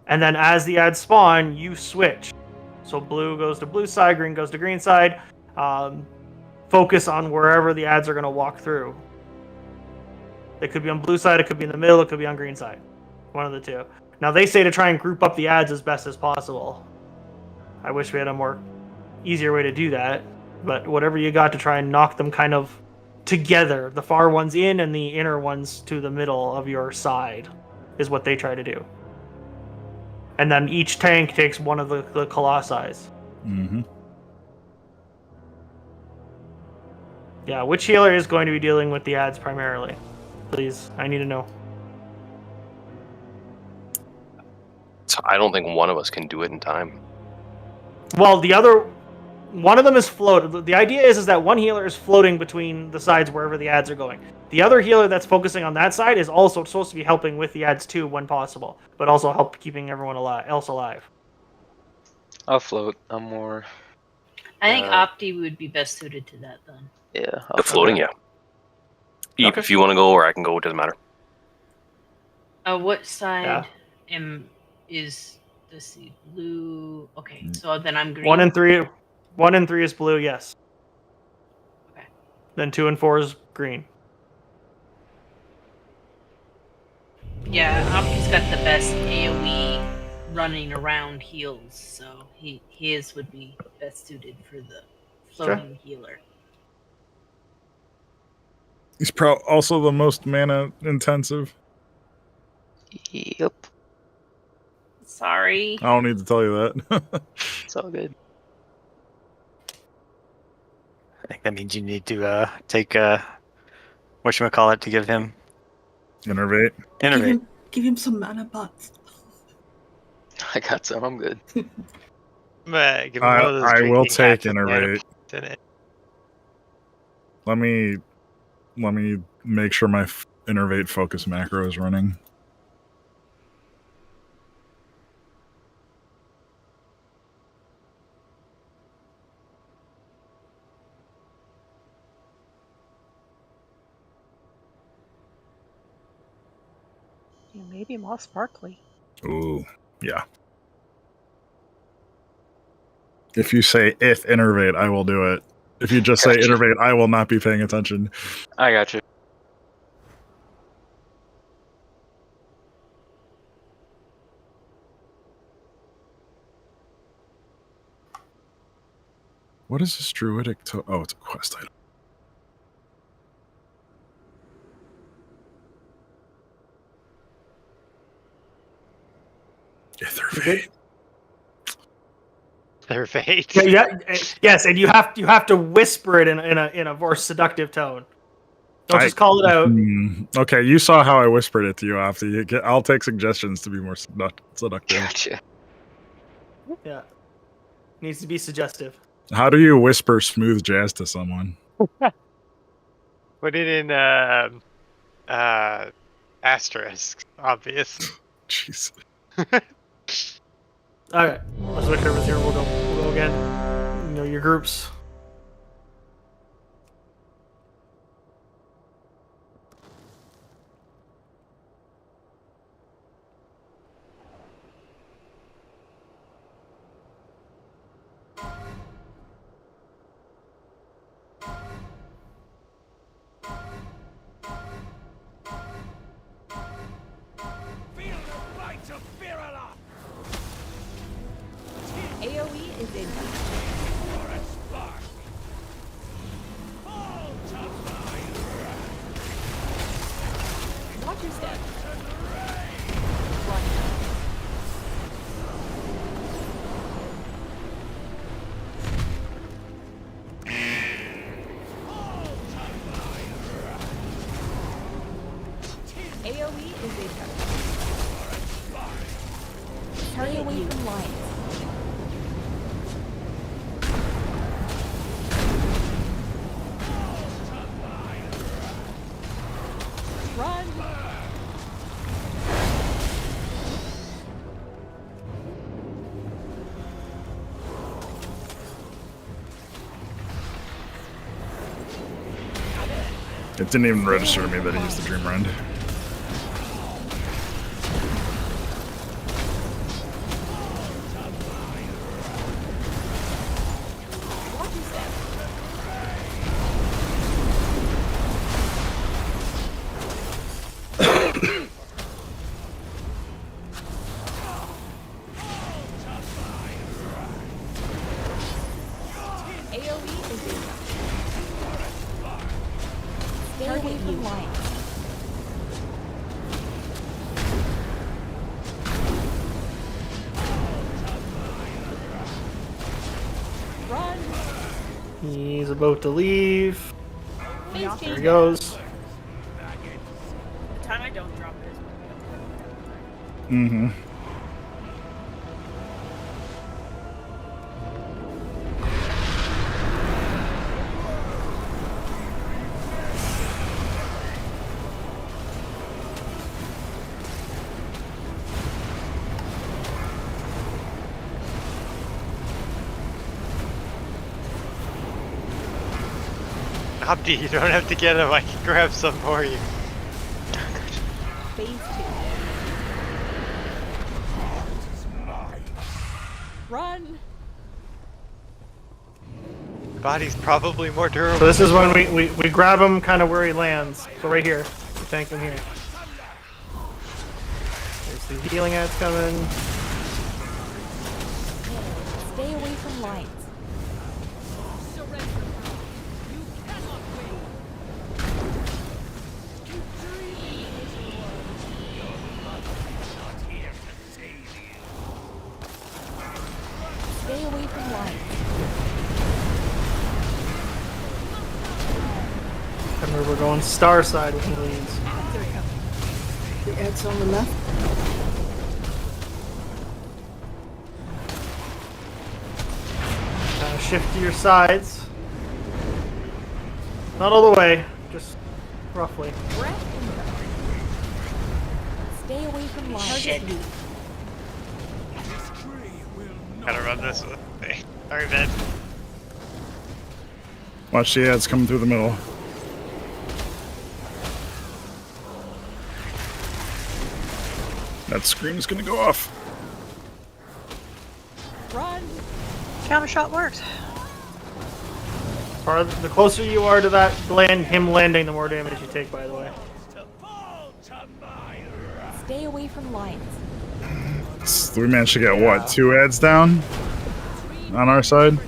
and then as the ads spawn, you switch. So blue goes to blue side, green goes to green side. Focus on wherever the ads are going to walk through. It could be on blue side, it could be in the middle, it could be on green side. One of the two. Now they say to try and group up the ads as best as possible. I wish we had a easier way to do that. But whatever you got to try and knock them kind of together. The far ones in and the inner ones to the middle of your side is what they try to do. And then each tank takes one of the colossi. Mm-hmm. Yeah, which healer is going to be dealing with the ads primarily? Please, I need to know. So I don't think one of us can do it in time. Well, one of them is floated. The idea is that one healer is floating between the sides wherever the ads are going. The other healer that's focusing on that side is also supposed to be helping with the ads too when possible, but also help keeping everyone else alive. I'll float. I'm more. I think Opti would be best suited to that then. Yeah. The floating, yeah. Okay. If you want to go or I can go, it doesn't matter. What side is the blue? Okay, so then I'm green. 1 and 3. 1 and 3 is blue, yes. Okay. Then 2 and 4 is green. Yeah, Opti's got the best AoE running around heals, so his would be best suited for the floating healer. He's also the most mana intensive. Yep. Sorry. I don't need to tell you that. It's all good. I think that means you need to take whatchamacallit to give him. Innervate. Give him some mana bots. I got some. I'm good. Give him one of those I will drinking take hats with Innervate. in it. Let me make sure my Innervate focus macro is running. Yeah, maybe Moss Sparkly. Ooh, yeah. If you say if Innervate, I will do it. If you just say Innervate, I will not be paying attention. I got you. What is this druidic oh, it's a quest item. Ithervate. their fate. Yes, and you have to whisper it in a more seductive tone. Don't just call it out. Okay, you saw how I whispered it to you after. I'll take suggestions to be more seductive. Gotcha. Yeah. Needs to be suggestive. How do you whisper smooth jazz to someone? Put it in asterisk, obvious. Jeez. Alright. Let's switch over here. We'll go again. You know your groups. AoE is in. Watch your step. AoE is in. Stay away from lines. Run! It didn't even register to me that he used the Dream Rend. AoE is in. Stay away from lines. Run! He's about to leave. There he goes. The time I don't drop it. Mm-hmm. Abdi, you don't have to get him. I can grab some for you. Phase 2. Run! Body's probably more durable. So this is when we grab him kind of where he lands. So right here. We tank him here. There's the healing ads coming. Stay away from lines. Stay away from lines. Remember, we're going star side with the leads. The ads on the left. Shift to your sides. Not all the way, just roughly. Stay away from lines. Shit. Gotta run this way. Sorry, Ben. Watch the ads coming through the middle. That scream's gonna go off. Run! Counter shot works. The closer you are to that him landing, the more damage you take, by the way. Stay away from lines. So we managed to get what, 2 ads down on our side?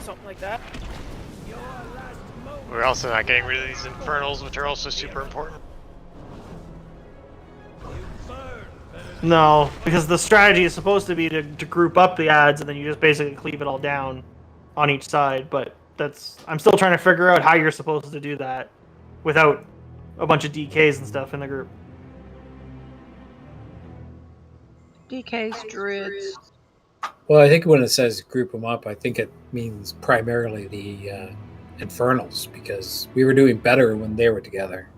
Something like that. We're also not getting rid of these infernals, which are also super important. No, because the strategy is supposed to be to group up the ads and then you just basically cleave it all down on each side. But I'm still trying to figure out how you're supposed to do that without a bunch of DKs and stuff in the group. DKs, druids. Well, I think when it says group them up, I think it means primarily the Infernals, because we were doing better when they were together.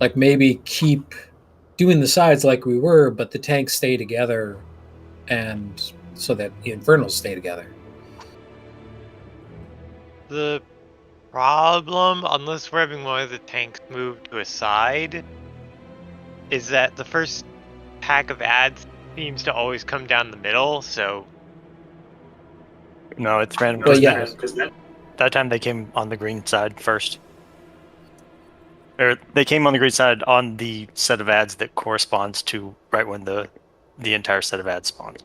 Like maybe keep doing the sides like we were, but the tanks stay together, and so that the Infernals stay together. The problem, unless we're having one of the tanks move to a side, is that the first pack of ads seems to always come down the middle, so... No, it's random. Well, yeah. That time they came on the green side first. Or they came on the green side on the set of ads that corresponds to right when the entire set of ads spawns.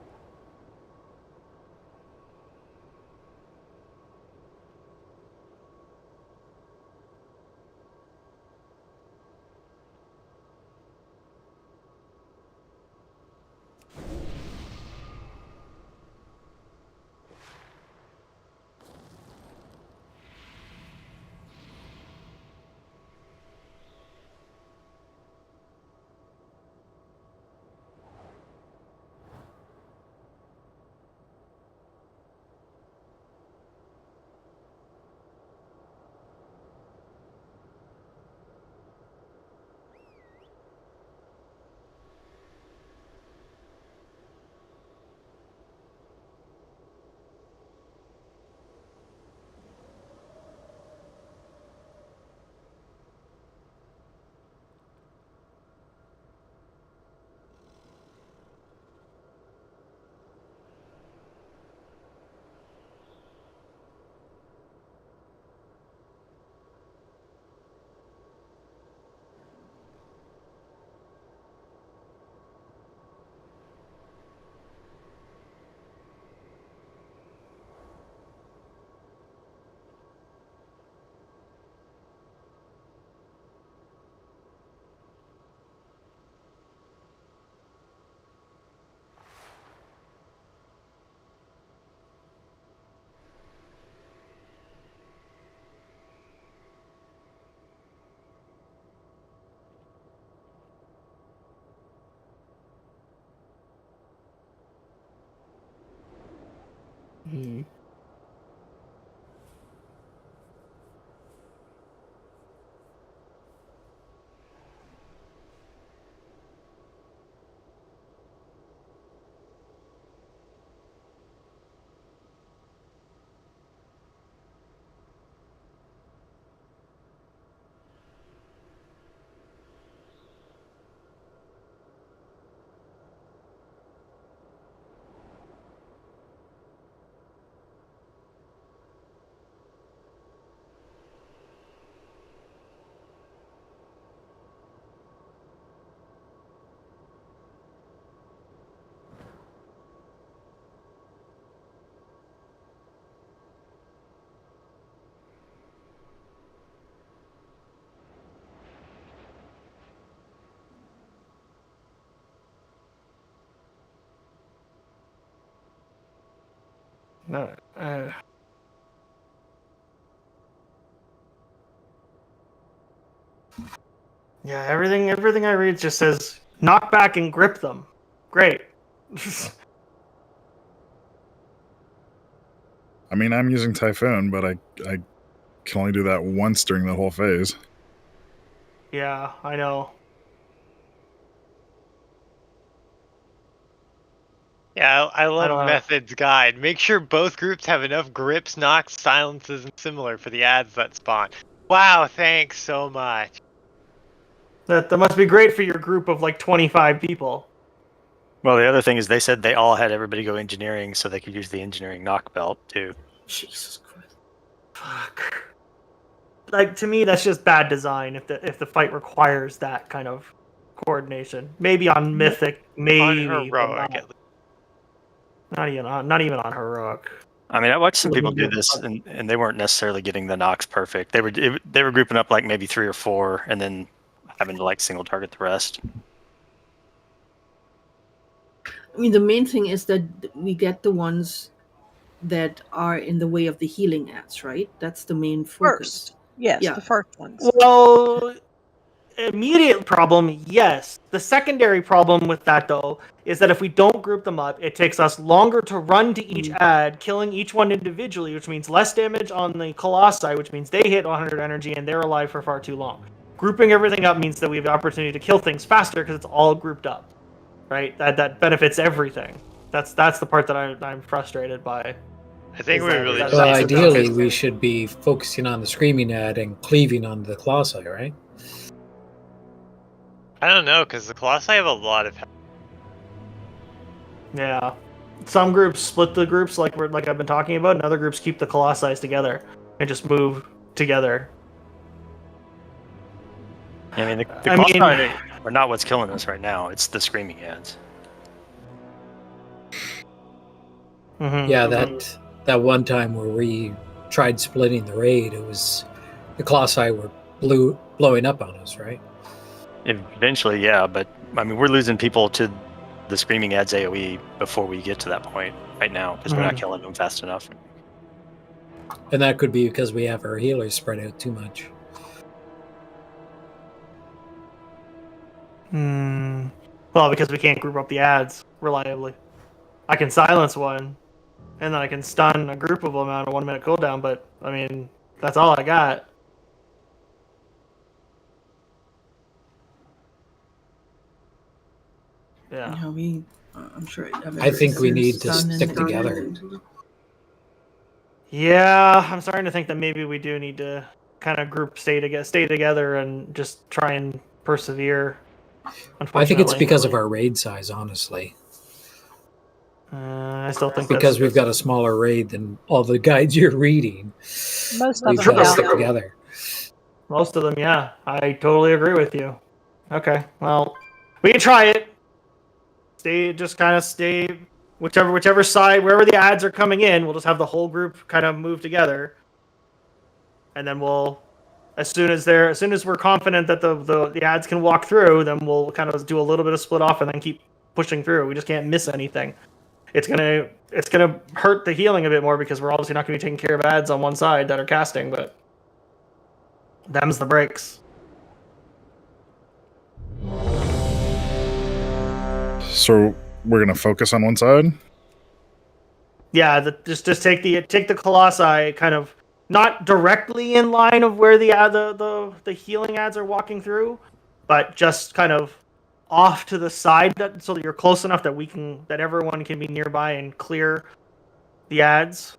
No. Yeah, everything I read just says knock back and grip them. Great. I mean, I'm using Typhoon, but I can only do that once during the whole phase. Yeah, I know. Yeah, I I love don't know. Method's guide. Make sure both groups have enough grips, knocks, silences, and similar for the ads that spawn. Wow, thanks so much. That must be great for your group of like 25 people. Well, the other thing is they said they all had everybody go engineering so they could use the engineering knock belt too. Jesus Christ. Fuck. Like, to me, that's just bad design if the fight requires that kind of coordination. Maybe on Mythic, maybe, On but heroic, at least. not even on Heroic. I mean, I watched some Well, people maybe do this, it's- and they weren't necessarily getting the knocks perfect. They were grouping up like maybe 3 or 4, and then having to like single target the rest. I mean, the main thing is that we get the ones that are in the way of the healing ads, right? That's the main focus. First, yes, Yeah. the first ones. Well, immediate problem, yes. The secondary problem with that, though, is that if we don't group them up, it takes us longer to run to each ad, killing each one individually, which means less damage on the Colossi, which means they hit 100 energy and they're alive for far too long. Grouping everything up means that we have the opportunity to kill things faster because it's all grouped up, right? That benefits everything. That's the part that I'm frustrated by. I think we really that- just Well, need to ideally, focus. we should be focusing on the screaming ad and cleaving on the Colossi, right? I don't know, because the Colossi have a lot of health. Yeah. Some groups split the groups like I've been talking about, and other groups keep the Colossi together and just move together. I mean, the I Colossi mean- are not what's killing us right now. It's the screaming ads. Mhm, Yeah, mhm. that one time where we tried splitting the raid, it was the Colossi were blowing up on us, right? Eventually, yeah, but I mean, we're losing people to the screaming ads AOE before we get to that point right now because we're not Mhm. killing them fast enough. And that could be because we have our healers spread out too much. Well, because we can't group up the ads reliably. I can silence one, and then I can stun a group of them on a 1-minute cooldown, but, I mean, that's all I got. Yeah. Yeah, I'm sure. I think we need to stick together. Yeah, I'm starting to think that maybe we do need to kind of stay together, and just try and persevere. Unfortunately, I think it's because of our raid size, honestly. I still think because we've got a smaller raid than all the guides you're reading. Most of We've them, got to yeah. stick together. Most of them, yeah. I totally agree with you. Okay, well, we can try it. Stay whichever side, wherever the ads are coming in, we'll just have the whole group kind of move together, and then we'll, as soon as we're confident that the ads can walk through, then we'll kind of do a little bit of split off and then keep pushing through. We just can't miss anything. It's gonna hurt the healing a bit more because we're obviously not gonna be taking care of ads on one side that are casting, but them's the breaks. So we're gonna focus on one side. Yeah, just take the Colossi kind of not directly in line of where the healing ads are walking through, but just kind of off to the side, so that you're close enough that everyone can be nearby and clear the ads.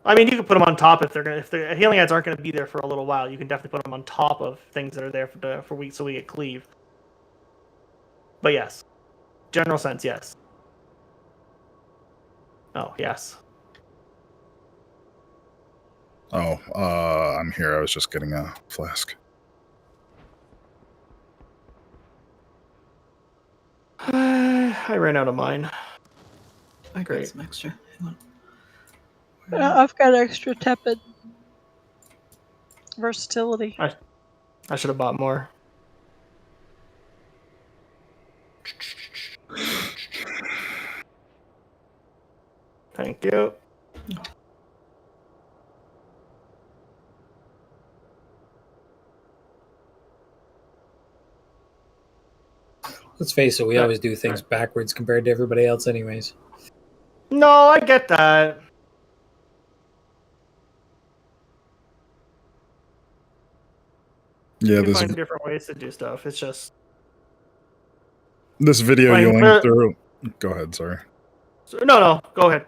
I mean, you can put them on top if the healing ads aren't going to be there for a little while. You can definitely put them on top of things that are there for weeks, so we get cleave. But yes, general sense, yes. Oh, yes. Oh, I'm here. I was just getting a flask. I ran out of mine. I got some extra. Hang on. I've got extra tepid versatility. I should have bought more. Thank you. Let's face it, we always do things backwards compared to everybody else anyways. No, I get that. Yeah, You this find different ways to do stuff. It's just video you linked through. Go ahead, sorry. No, go ahead.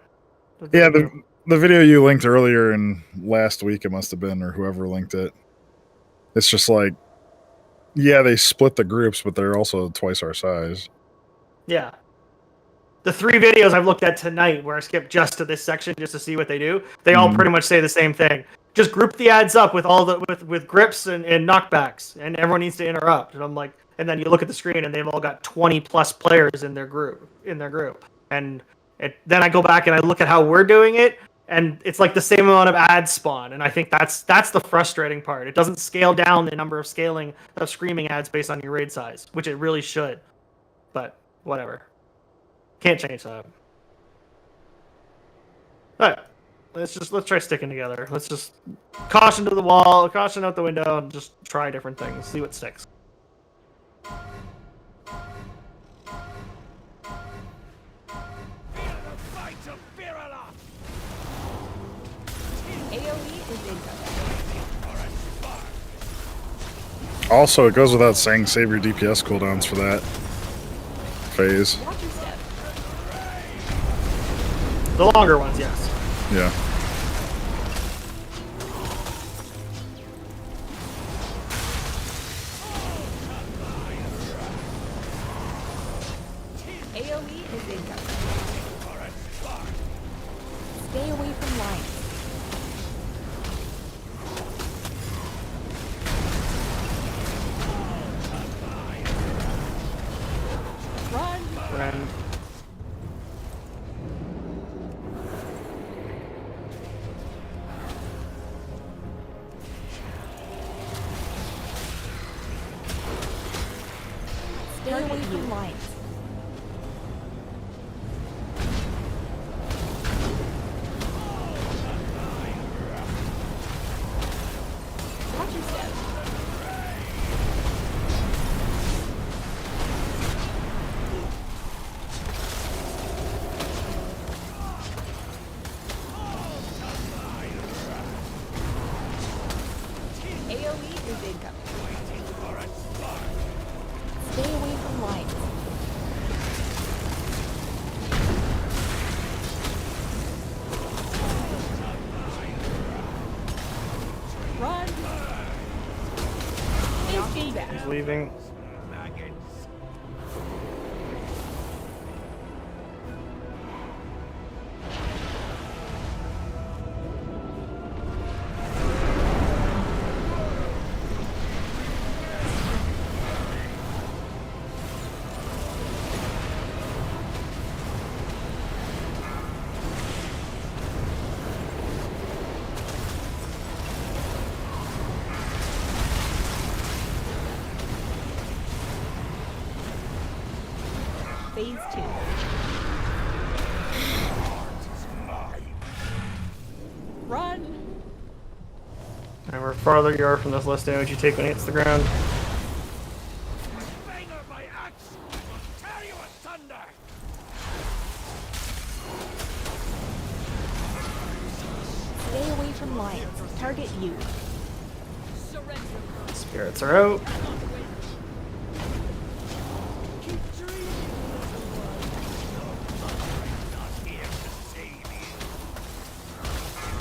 Yeah, the video you linked earlier in last week, it must have been, or whoever linked it. It's just like, yeah, they split the groups, but they're also twice our size. Yeah. The 3 videos I've looked at tonight, where I skipped just to this section just to see what they do, they all pretty much say the same thing. Just group the ads up with all with grips and knockbacks, and everyone needs to interrupt. And I'm like, and then you look at the screen, and they've all got 20 plus players in their group, and then I go back and I look at how we're doing it, and it's like the same amount of ads spawn, and I think that's the frustrating part. It doesn't scale down the number of screaming ads based on your raid size, which it really should. But whatever, can't change that. All right, let's try sticking together. Let's just caution to the wall, caution out the window, and just try different things. See what sticks. Also, it goes without saying, save your DPS cooldowns for that phase. The longer ones, yes. Yeah. AoE is incoming. Stay away from lines. Run. Stay away from lines. Watch your step. AoE is incoming. Stay away from lines. Run. Face feedback. He's leaving. Phase 2. Run. And we're farther you are from this, less damage you take when it hits the ground. Stay away from lines. Target you. Spirits are out.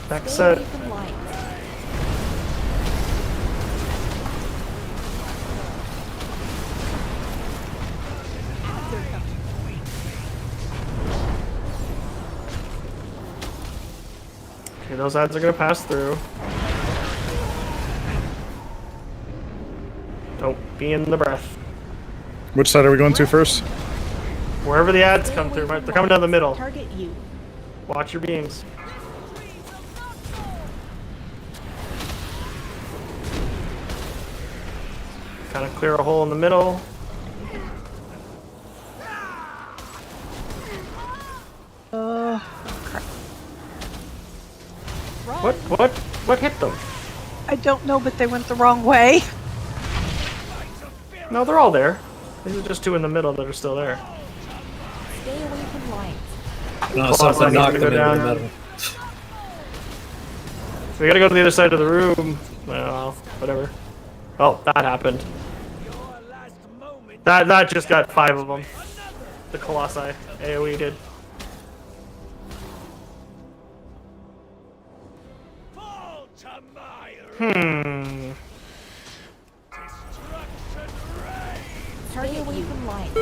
Back Stay set. away from lines. Ads are coming. Okay, those ads are gonna pass through. Don't be in the breath. Which side are we going to first? Wherever the ads come through, they're coming down the middle. Target you. Watch your beams. Kind of clear a hole in the middle. Crap. What hit them? I don't know, but they went the wrong way. No, they're all there. These are just two in the middle that are still there. Stay away from lines. No, something knocked them into the middle. So we gotta go to the other side of the room. Well, whatever. Oh, that happened. That just got 5 of them. The Colossi. AoE did. Stay away from lines.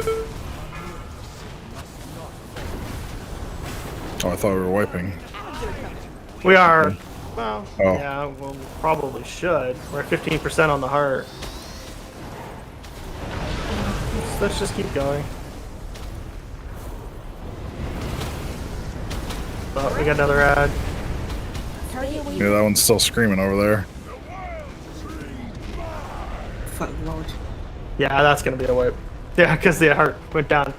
Oh, I thought we were wiping. Ads are coming. We are. Well, Oh. yeah, well, probably should. We're at 15% on the heart. Let's just keep going. Oh, we got another ad. Yeah, that one's still screaming over there. Fuck Lord. Yeah, that's gonna be a wipe. Yeah, because the heart went down.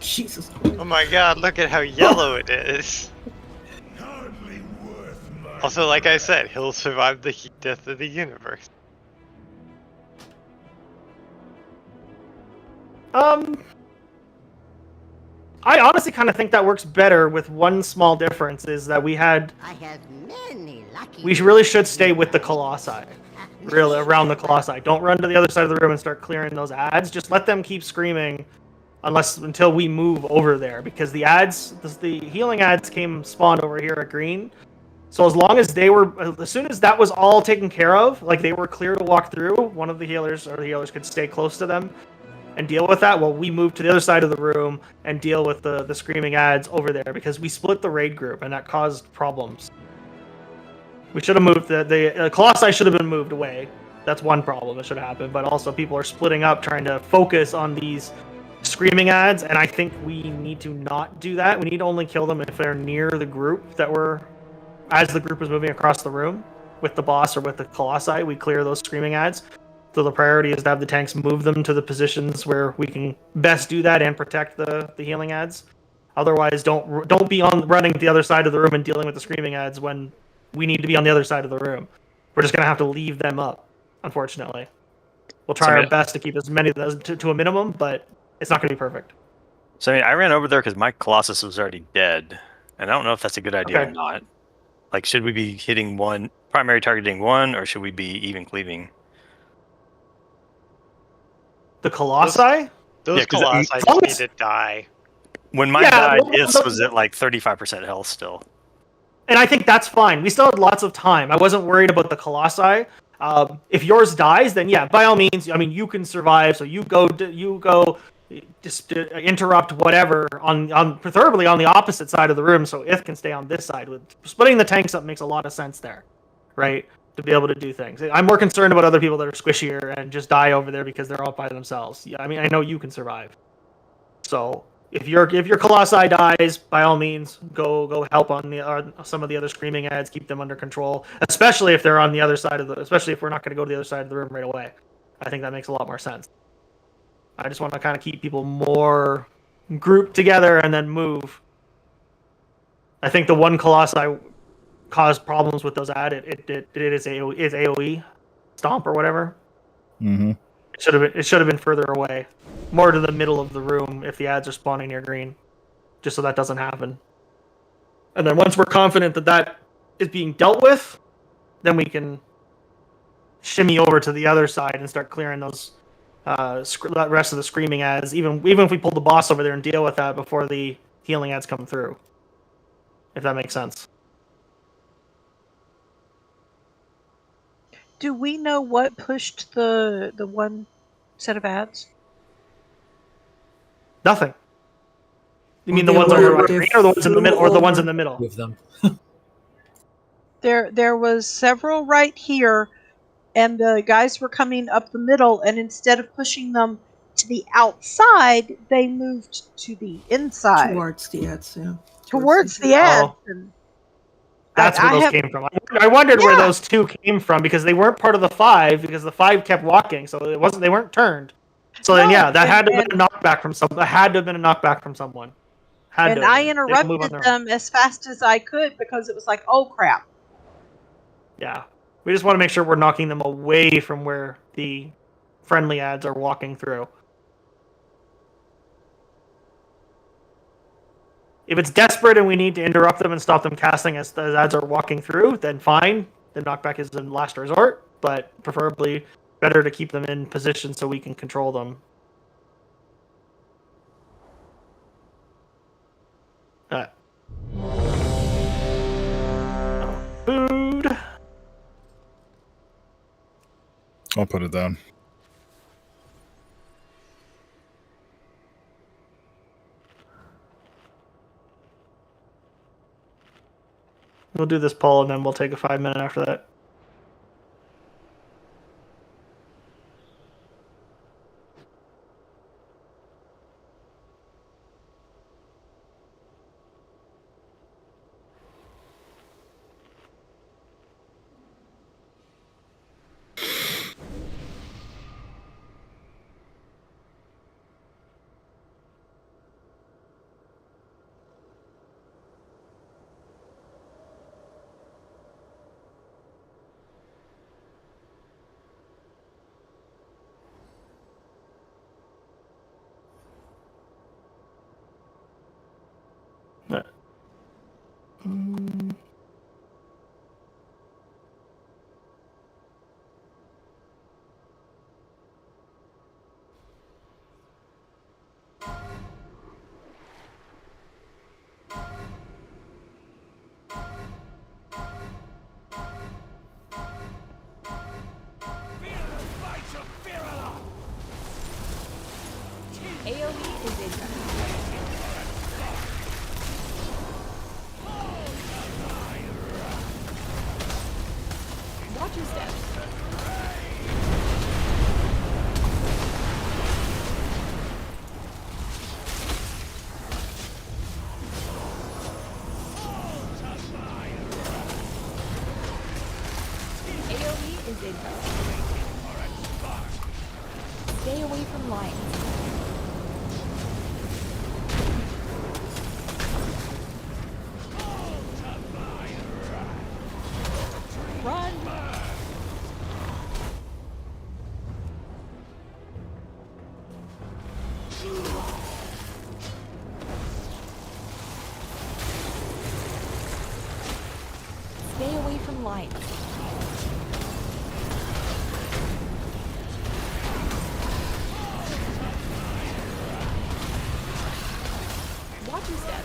Jesus. Oh my god, look at how yellow it is. Hardly worth my Also, like I said, he'll survive the heat death of the universe. I honestly kind of think that works better with one small difference is that we really should stay with the Colossi. Really, around the Colossi. Don't run to the other side of the room and start clearing those ads. Just let them keep screaming until we move over there. Because the healing ads spawned over here at green. So as soon as that was all taken care of, like they were clear to walk through, one of the healers could stay close to them and deal with that while we move to the other side of the room and deal with the screaming ads over there, because we split the raid group and that caused problems. We should have moved the Colossi should have been moved away. That's one problem that should have happened, but also people are splitting up trying to focus on these screaming ads, and I think we need to not do that. We need to only kill them if they're near the group as the group is moving across the room with the boss or with the Colossi. We clear those screaming ads. So the priority is to have the tanks move them to the positions where we can best do that and protect the healing ads. Otherwise, don't be running to the other side of the room and dealing with the screaming ads when we need to be on the other side of the room. We're just gonna have to leave them up, unfortunately. We'll try our best to keep as many of those to a minimum, but it's not gonna be perfect. So I ran over there because my Colossus was already dead, and I don't know if that's a good idea or not. Like, should we be hitting primary targeting one, or should we be even cleaving? The Colossi? Those Colossi just need to die. When mine died, it was at like 35% health still. And I think that's fine. We still had lots of time. I wasn't worried about the Colossi. If yours dies, then yeah, by all means. I mean, you can survive. So you go, just interrupt whatever on preferably on the opposite side of the room, so Ith can stay on this side. With splitting the tanks up makes a lot of sense there, right? To be able to do things. I'm more concerned about other people that are squishier and just die over there because they're all by themselves. Yeah, I mean, I know you can survive. So if your Colossi dies, by all means, go help on some of the other screaming ads, keep them under control. Especially if they're on the other side especially if we're not going to go to the other side of the room right away. I think that makes a lot more sense. I just want to kind of keep people more grouped together and then move. I think the one Colossi caused problems with those ads. It is AOE stomp or whatever. Mm-hmm. It should have been further away, more to the middle of the room if the ads are spawning near green, just so that doesn't happen. And then once we're confident that is being dealt with, then we can shimmy over to the other side and start clearing those that rest of the screaming ads. Even if we pull the boss over there and deal with that before the healing ads come through, if that makes sense. Do we know what pushed the one set of ads? Nothing. You mean the ones over by green, or the ones in the middle, or the ones in the middle? With them. There was several right here, and the guys were coming up the middle, and instead of pushing them to the outside, they moved to the inside. Towards the ads, yeah. Towards the ads. And that's where those came from. I wondered where those two came from, because they weren't part of the 5, because the 5 kept walking, so they weren't turned. So then that had to have been a knockback from someone. That had to have been a knockback from someone. And I interrupted them as fast as I could because it was like, oh crap. Yeah. We just want to make sure we're knocking them away from where the friendly ads are walking through. If it's desperate and we need to interrupt them and stop them casting as the ads are walking through, then fine. The knockback is the last resort, but preferably better to keep them in position so we can control them. Food. I'll put it down. We'll do this poll and then we'll take a 5-minute after that. Watch your step. AoE is inbound. Stay away from lions. Run! Stay away from lions. Watch your step.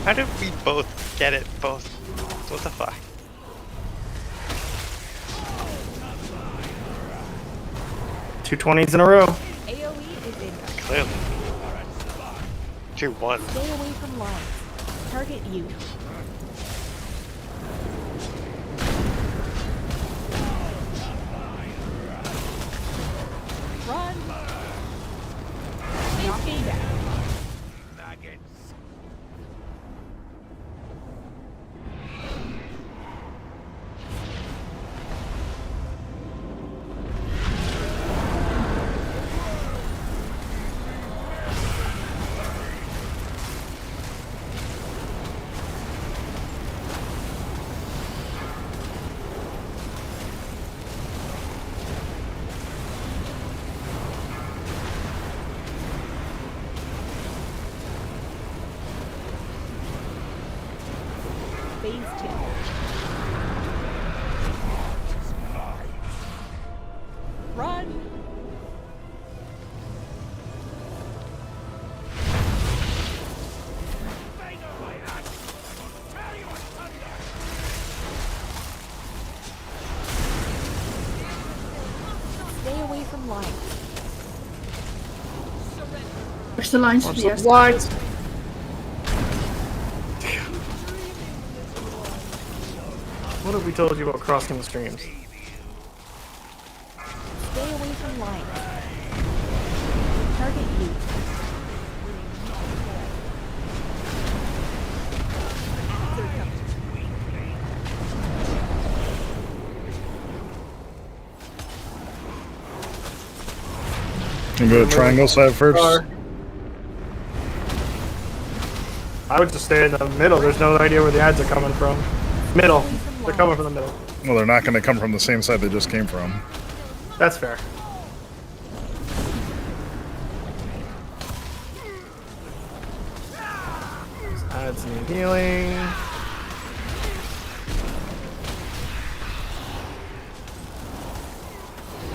How did we both get it both? What the fuck? Two 20s in a row. AoE is inbound. Clearly. 2-1. Stay away from lions. Target you. Run! Knocking down. Phase 2. Run! Stay away from lions. Push the lines to Watch the the S. lines. What have we told you about crossing the streams? Stay away from lions. Target you. You go to triangle side first. I would just stay in the middle. There's no idea where the ads are coming from. Middle. They're coming from the middle. Well, they're not going to come from the same side they just came from. That's fair. Just add some healing.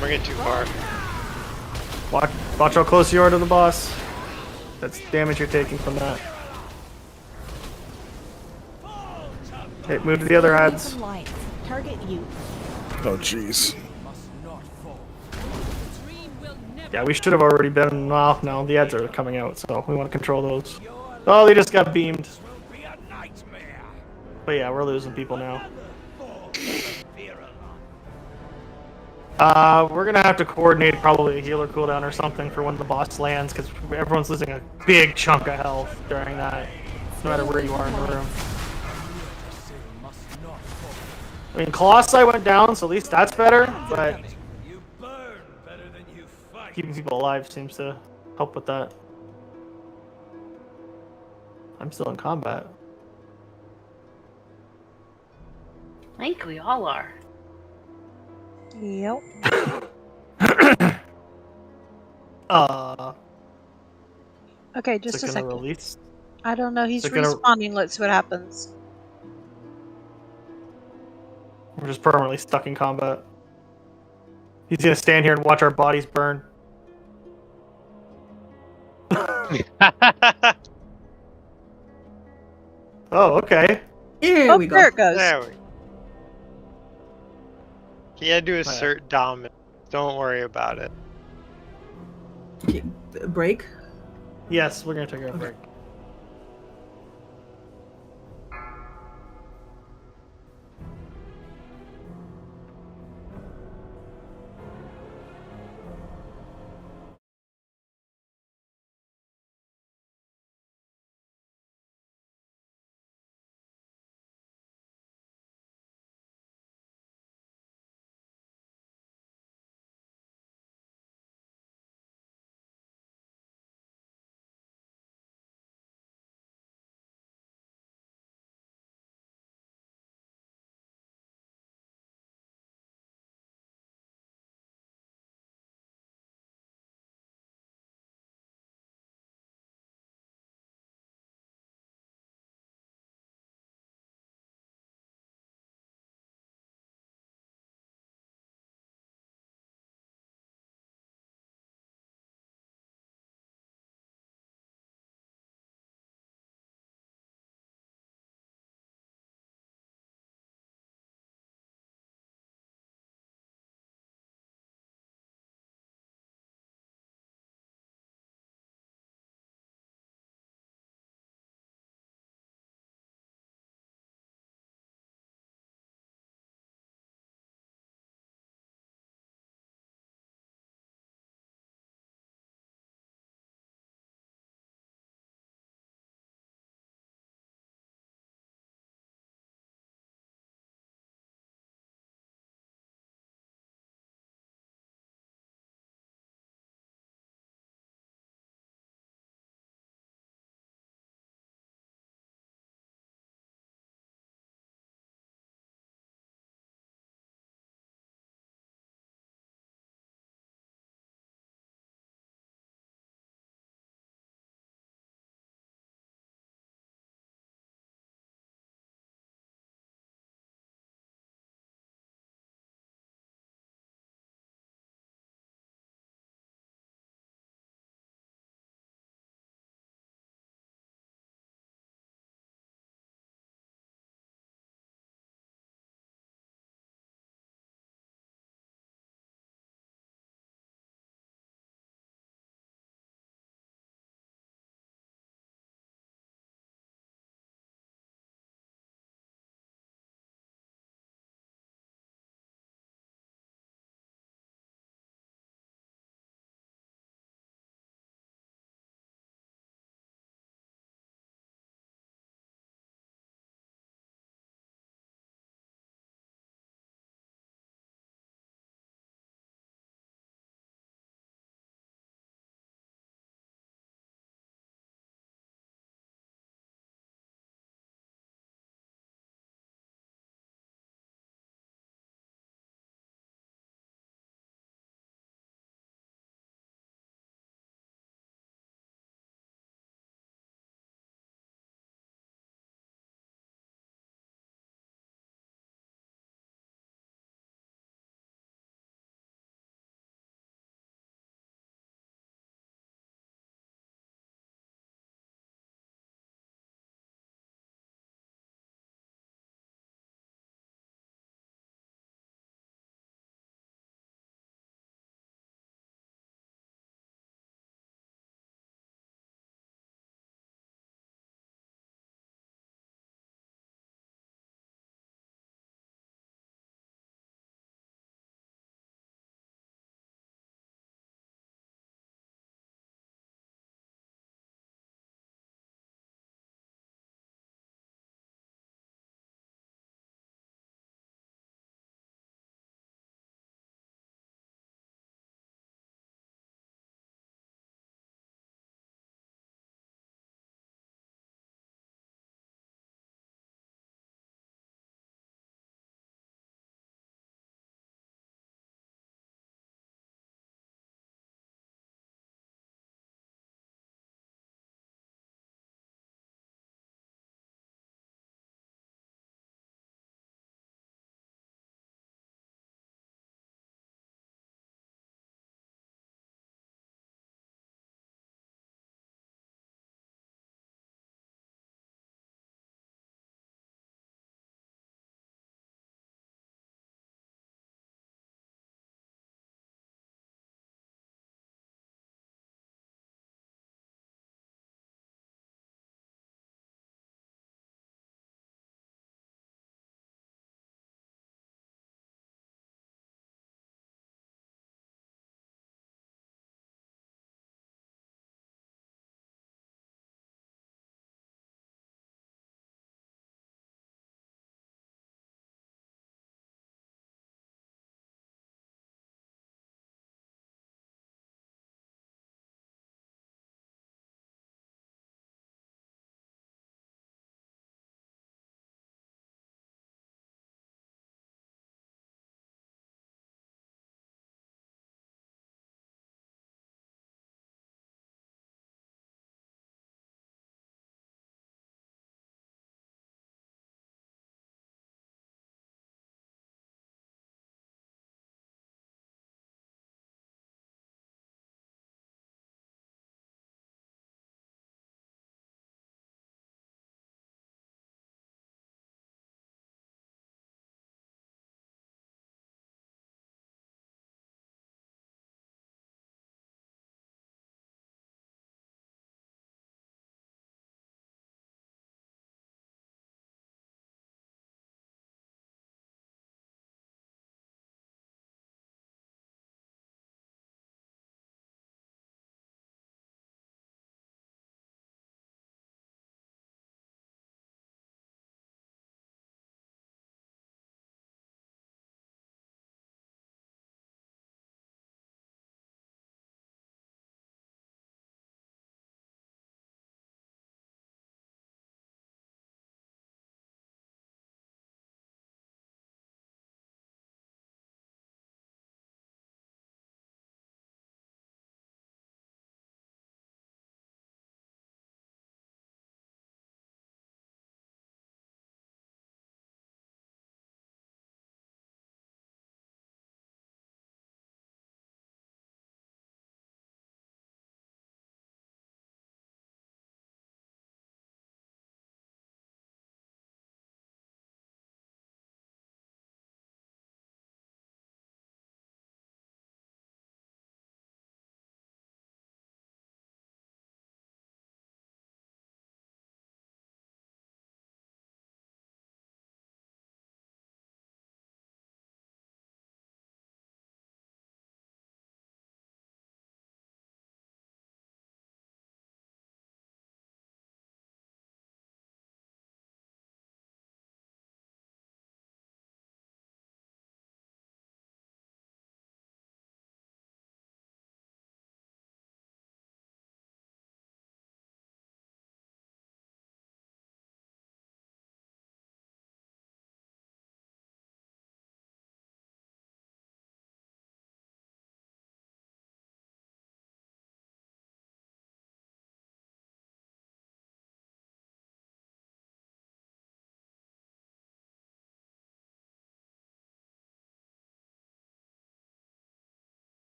Bring it too far. Watch how close you are to the boss. That's damage you're taking from that. Okay, move to the other Stay away ads. from lions. Target you. Oh, jeez. Yeah, we should have already been. Well, no, the ads are coming out, so we want to control those. Oh, they just got beamed. But yeah, we're losing people now. We're gonna have to coordinate probably a healer cooldown or something for when the boss lands, because everyone's losing a big chunk of health during that, no matter where you are in the room. I mean, Colossi went down, so at least that's better, but keeping people alive seems to help with that. I'm still in combat. I think we all are. Yep. Okay, Is just it a gonna second. release? I don't know. He's Is it gonna- respawning. Let's see what happens. We're just permanently stuck in combat. He's gonna stand here and watch our bodies burn. Oh, okay. Here Oh, we there go. it goes. There we go. He had to assert dominance. Don't worry about it. Okay, break. Yes, we're gonna take a break.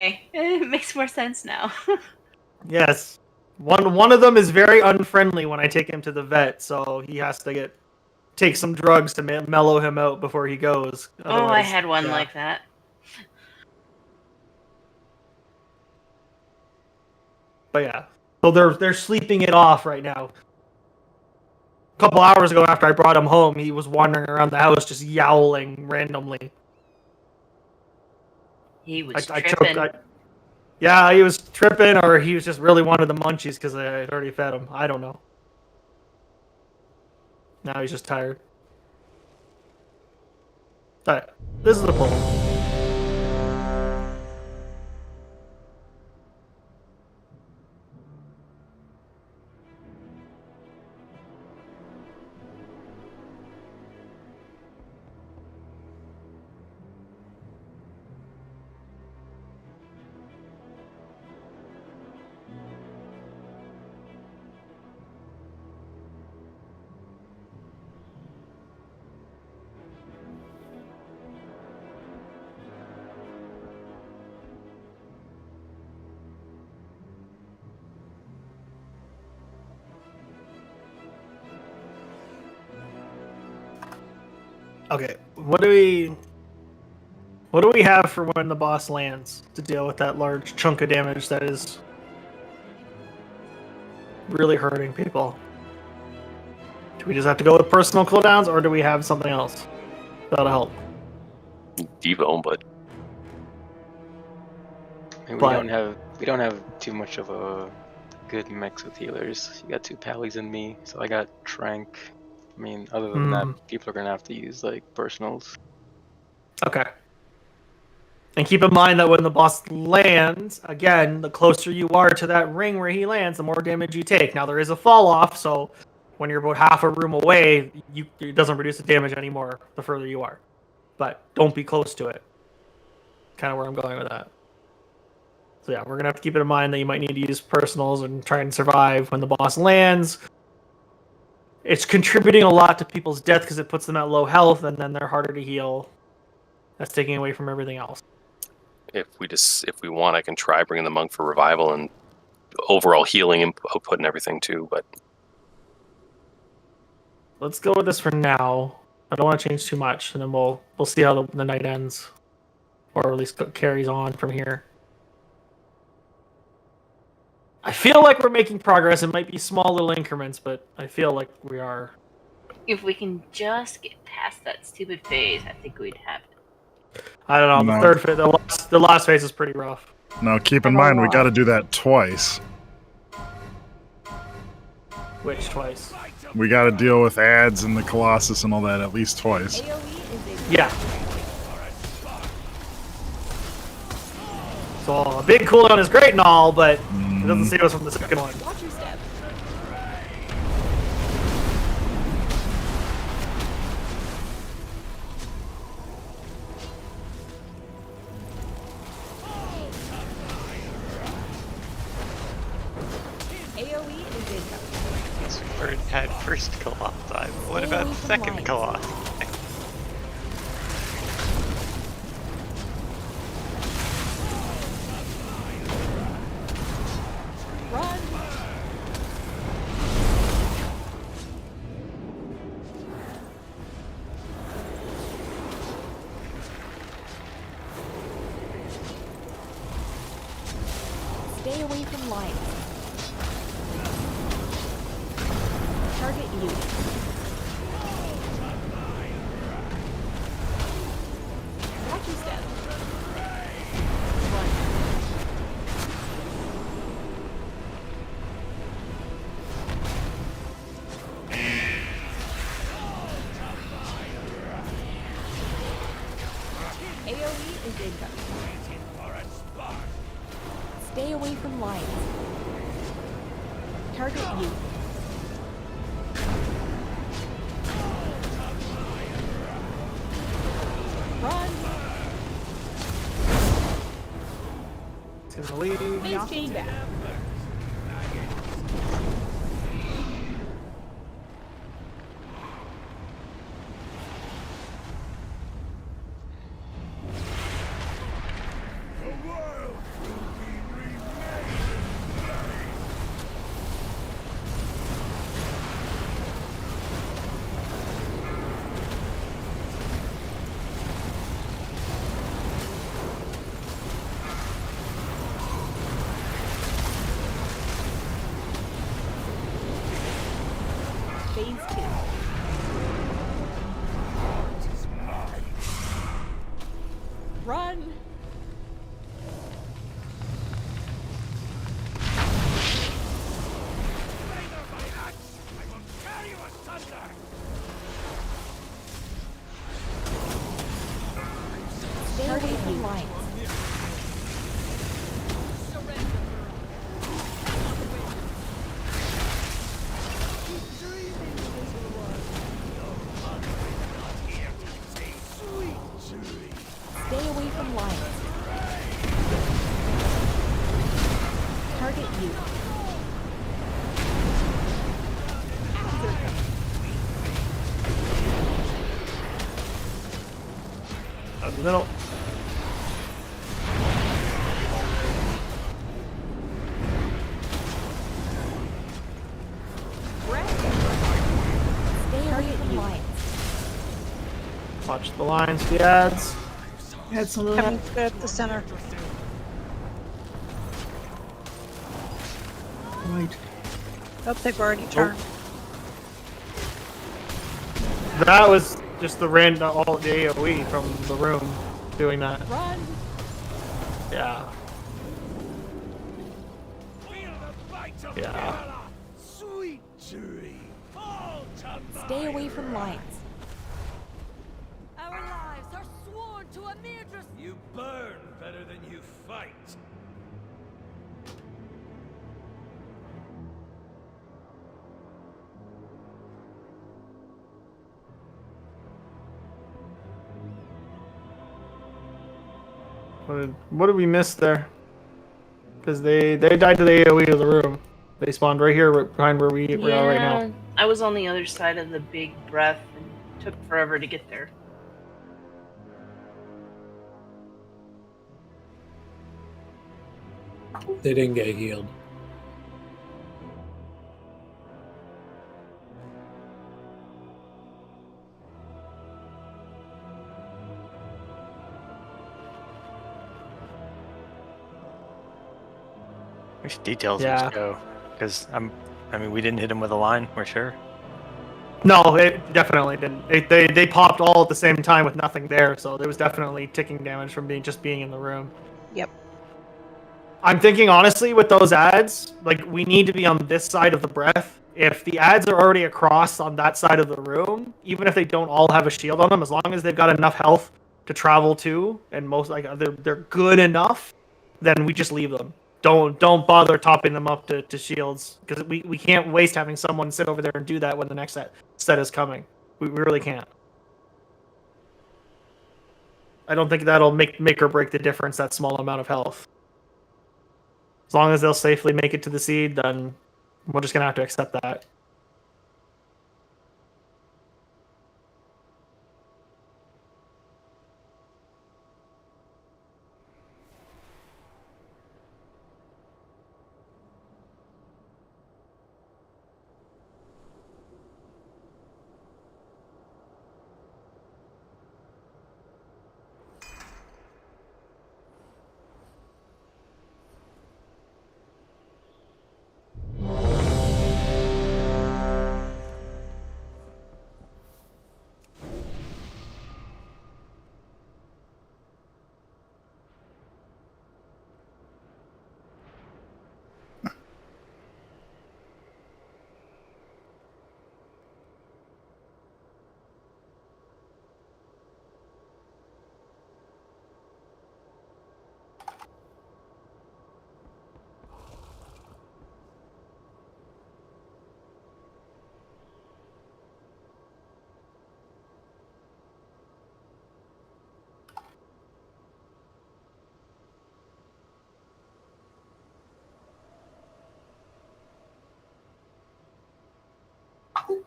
Okay, it makes more sense now. Yes. One of them is very unfriendly when I take him to the vet, so he has to take some drugs to mellow him out before he goes. Oh, I Otherwise, had one yeah. like that. But yeah, so they're sleeping it off right now. A couple hours ago, after I brought him home, he was wandering around the house just yowling randomly. He was I tripping. choked. Yeah, he was tripping, or he was just really wanted the munchies because I had already fed him. I don't know. Now he's just tired. Alright, this is the poll. Okay, what do we have for when the boss lands to deal with that large chunk of damage that is really hurting people? Do we just have to go with personal cooldowns, or do we have something else that'll help? Devo, but I mean, we don't have too much of a good mix with healers. You got 2 pallies in me, so I got Trank. I mean, other than that, people are gonna have to use like personals. Okay. And keep in mind that when the boss lands, again, the closer you are to that ring where he lands, the more damage you take. Now there is a fall off, so when you're about half a room away, it doesn't reduce the damage anymore the further you are. But don't be close to it. Kind of where I'm going with that. So yeah, we're gonna have to keep it in mind that you might need to use personals and try and survive when the boss lands. It's contributing a lot to people's death because it puts them at low health, and then they're harder to heal. That's taking away from everything else. if we want, I can try bringing the monk for revival and overall healing and output and everything too. But let's go with this for now. I don't want to change too much, and then we'll see how the night ends, or at least carries on from here. I feel like we're making progress. It might be small little increments, but I feel like we are. If we can just get past that stupid phase, I think we'd have it. I don't know. No. The third phase, the last phase is pretty rough. Now, keep in mind, we got to do that twice. Which twice? We got to deal with ads and the Colossus and all that at least twice. Yeah. So a big cooldown is great and all, but it doesn't save us from the second one. Watch your step. AoE is incoming. This bird had first Colossi. What about the second Colossi? Run. Stay away from light. Target you. Watch your step. Run. AoE is incoming. Stay away from light. Target you. Run. It's gonna leave. Phase change back. The world Run! Stay away from lines. Stay away from lines. Target you. Out the middle. Stay away from lines. Watch the lines, the ads. Had some Coming good at the center. Right. Oh, they've already turned. That was just the random all the AoE from the room doing that. Run! Yeah. Yeah. Sweet dream. Fall to Stay away from lines. Our lives are sworn to a mere You burn better than you fight. What did we miss there? Because they died to the AoE of the room. They spawned right here, right behind where we are right now. I was on the other side of the big breath and took forever to get there. They didn't get healed. Which details Yeah. these go? Because I mean, we didn't hit him with a line. We're sure. No, it definitely didn't. They popped all at the same time with nothing there, so there was definitely ticking damage from being in the room. Yep. I'm thinking honestly with those ads, like we need to be on this side of the breath. If the ads are already across on that side of the room, even if they don't all have a shield on them, as long as they've got enough health to travel to, and most like they're good enough, then we just leave them. Don't bother topping them up to shields because we can't waste having someone sit over there and do that when the next set is coming. We really can't. I don't think that'll make or break the difference, that small amount of health. As long as they'll safely make it to the seed, then we're just gonna have to accept that.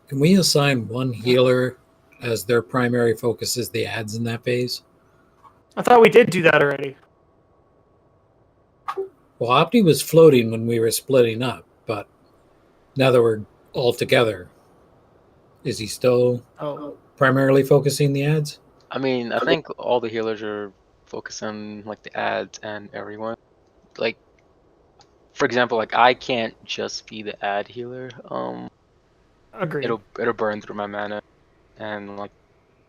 Can we assign one healer as their primary focus is the ads in that phase? I thought we did do that already. Well, Opti was floating when we were splitting up, but now that we're all together, is he still primarily focusing the ads? I mean, I think all the healers are focusing like the ads and everyone. Like, for example, like I can't just be the ad healer. Agreed. It'll burn through my mana, and like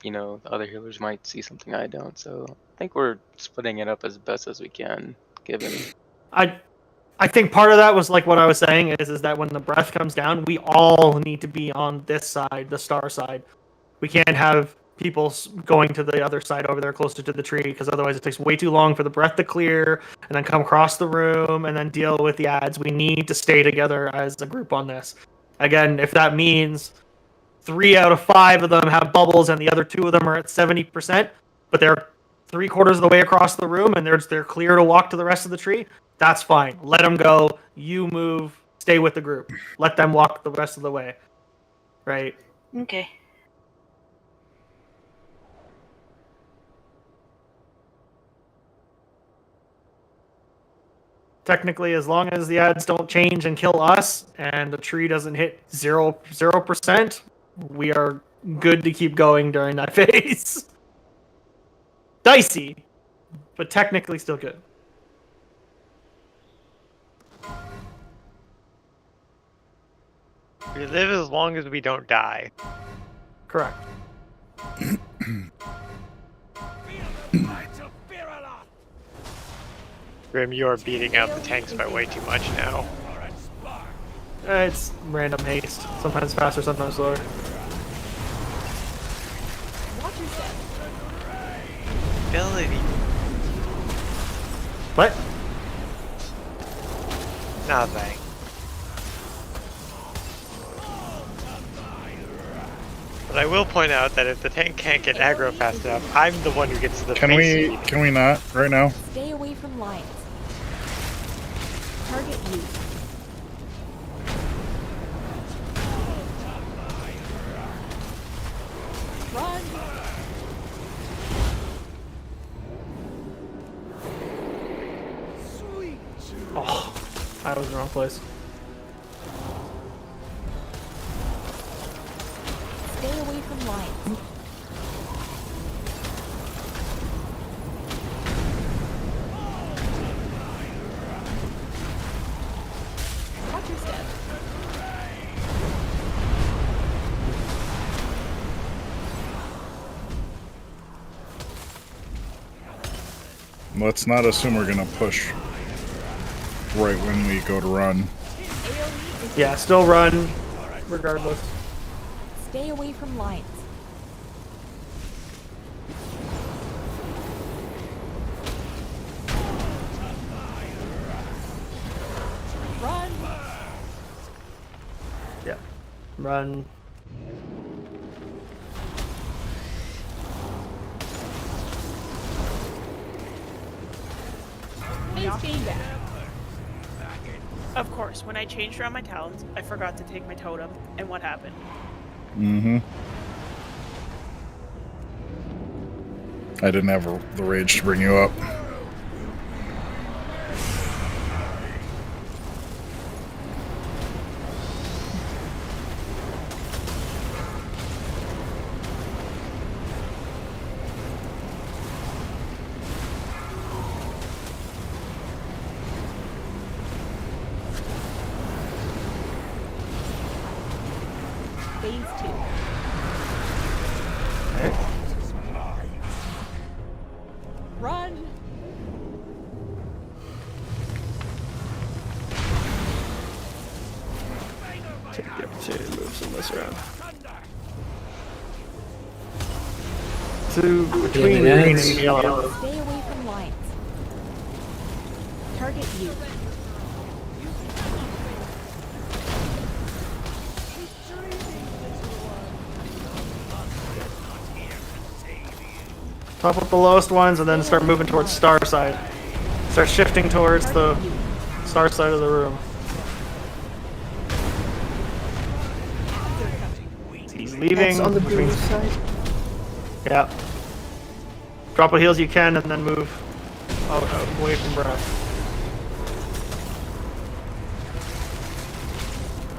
the other healers might see something I don't. So I think we're splitting it up as best as we can, given. I think part of that was like what I was saying is that when the breath comes down, we all need to be on this side, the star side. We can't have people going to the other side over there closer to the tree, because otherwise it takes way too long for the breath to clear and then come across the room and then deal with the ads. We need to stay together as a group on this. Again, if that means 3 out of 5 of them have bubbles and the other 2 of them are at 70%, but they're 3/4 of the way across the room and they're clear to walk to the rest of the tree, that's fine. Let them go. You move. Stay with the group. Let them walk the rest of the way. Right? Okay. Technically, as long as the ads don't change and kill us and the tree doesn't hit 0%, we are good to keep going during that phase. Dicey, but technically still good. We live as long as we don't die. Correct. Grim, you are beating out the tanks by way too much now. It's random haste. Sometimes faster, sometimes slower. Watch your step. Ability. What? Nothing. But I will point out that if the tank can't get aggro fast enough, I'm the one who gets the Can we not right now? Stay away from lines. Target you. Run. Oh, I was in the wrong place. Stay away from lines. Watch your step. Let's not assume we're gonna push right when we go to run. Yeah, still run, regardless. Stay away from lines. Run. Yeah. Run. Face feedback. Of course, when I changed around my talents, I forgot to take my totem, and what happened? Mm-hmm. I didn't have the rage to bring you up. Phase 2. Run. Take the opportunity to move some of this around. To between green and yellow. Stay away from lines. Target you. Top up the lowest ones and then start moving towards star side. Start shifting towards the star side of the room. He's leaving. That's on the blue side. Yeah. Drop what heals you can and then move out away from breath.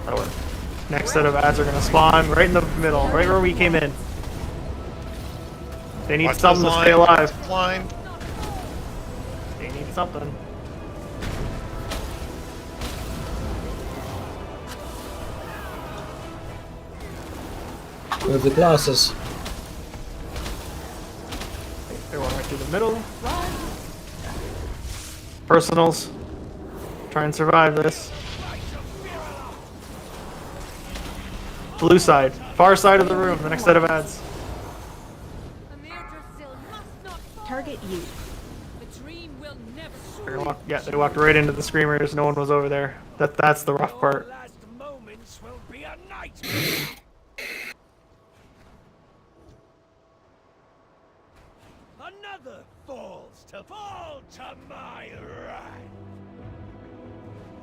That'll work. Next set of ads are going to spawn right in the middle, right where we came in. They need something to stay alive. Blind. They need something. Move the glasses. to the middle. Personals. Try and survive this. Blue side. Far side of the room. The next set of ads. Target you. The dream will never Yeah, they walked right into the screamers. No one was over there. That's the rough part. Last moments will be a nightmare. Another falls to fall to my wrath.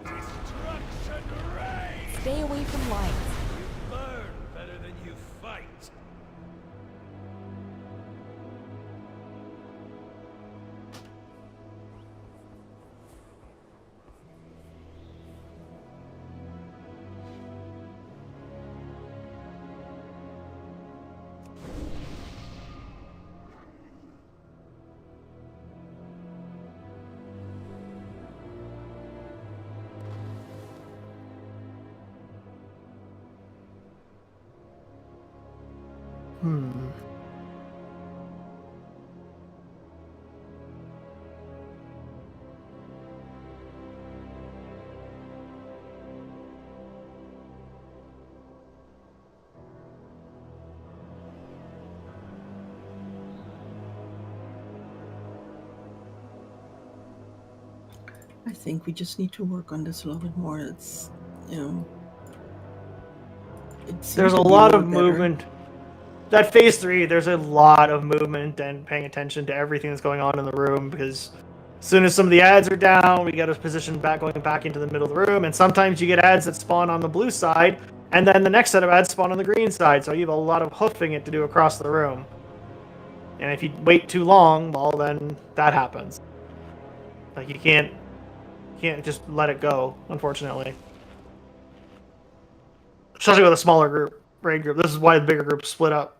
Destruction reigns. stay away from lights. You burn better than you fight. I think we just need to work on this a little bit more. It's, you know, There's a lot of movement. That phase 3, there's a lot of movement and paying attention to everything that's going on in the room, because as soon as some of the ads are down, we get us positioned back, going back into the middle of the room, and sometimes you get ads that spawn on the blue side, and then the next set of ads spawn on the green side, so you have a lot of hoofing it to do across the room. And if you wait too long, well, then that happens. Like, you can't just let it go, unfortunately. Especially with a smaller group, raid group. This is why the bigger groups split up.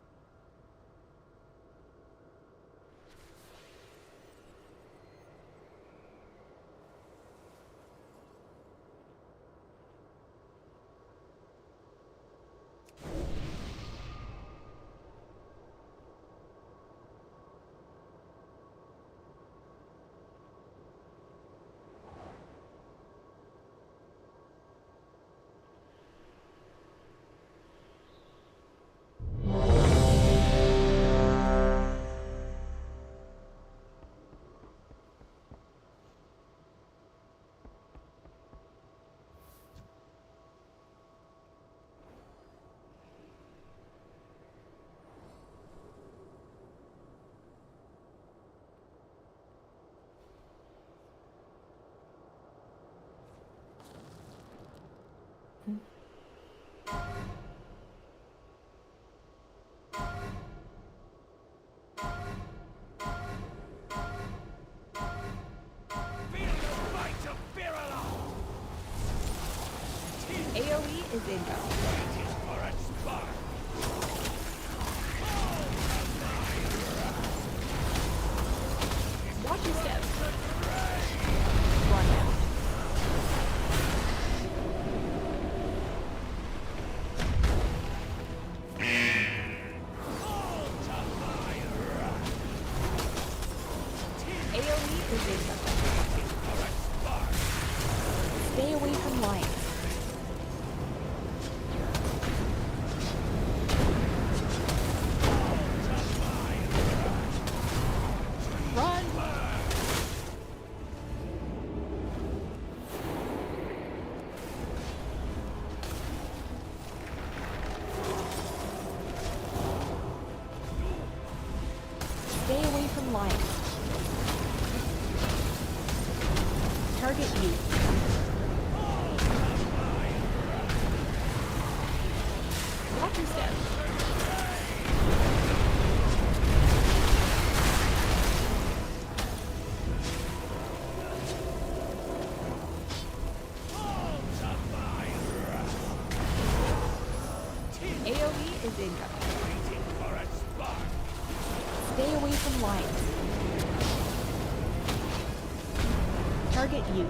AoE is incoming. Watch your step. Run out. AoE is incoming. Stay away from lights. Run! Stay away from lights. Target you. Watch your step. AoE is incoming. Stay away from lights. Target you.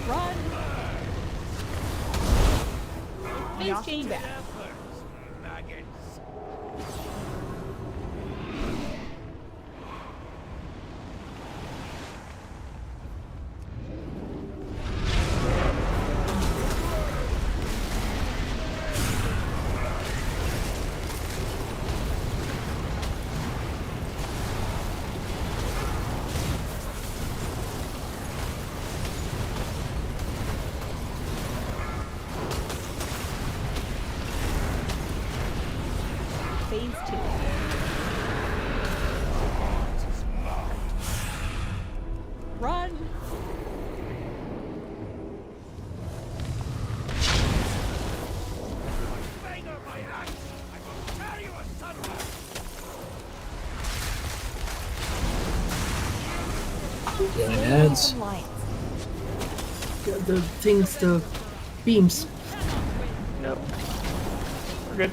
Run! Face change back. phase 2. Run! Healing ads. The things, the beams. Nope. We're good.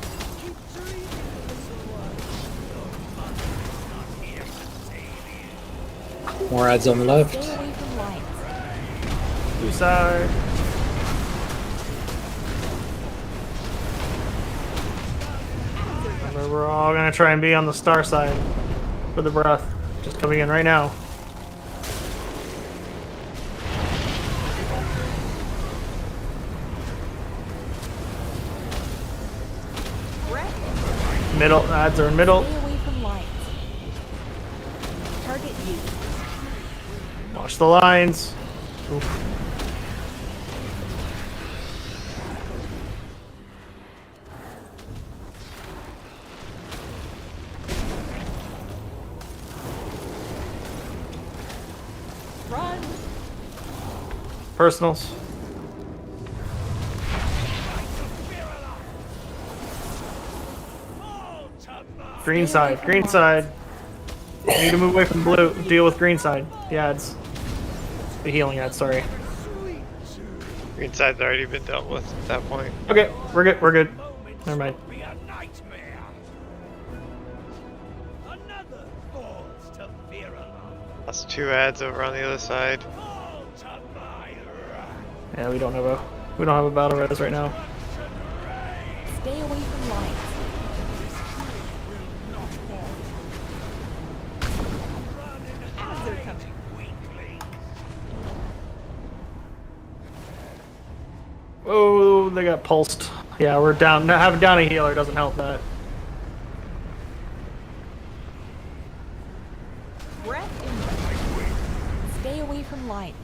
More ads on the left. Stay away from lights. Two side. Remember, we're all gonna try and be on the star side for the breath. Just coming in right now. Middle, ads are in middle. Stay away from lights. Target you. Watch the lines. Oof. Run! Personals. Green side, green side. Need to move away from blue. Deal with green side. The ads. The healing ads, sorry. Green side's already been dealt with at that point. Okay, we're good, we're good. Never mind. That's 2 ads over on the other side. Yeah, we don't have a battle res right now. Stay away from lights. Ads are coming. Oh, they got pulsed. Yeah, we're down. Having down a healer doesn't help that. Breath in. Stay away from lights.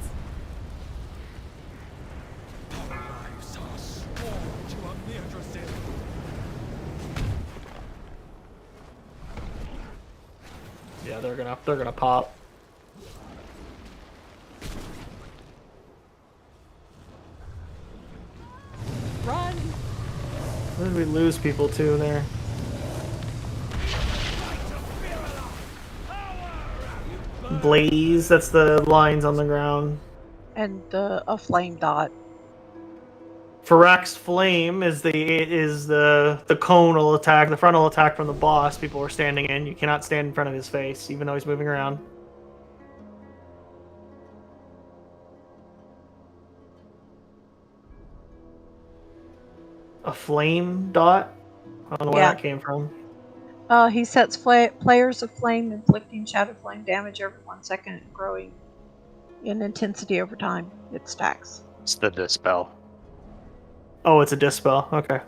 Yeah, they're gonna pop. Run! Where did we lose people to there? Blaze, that's the lines on the ground. And a flame dot. Farak's flame is the conal attack, the frontal attack from the boss people are standing in. You cannot stand in front of his face, even though he's moving around. A flame dot? I don't know where that came from. He sets players of flame inflicting shadow flame damage every 1 second and growing in intensity over time. It stacks. It's the dispel. Oh, it's a dispel. Okay.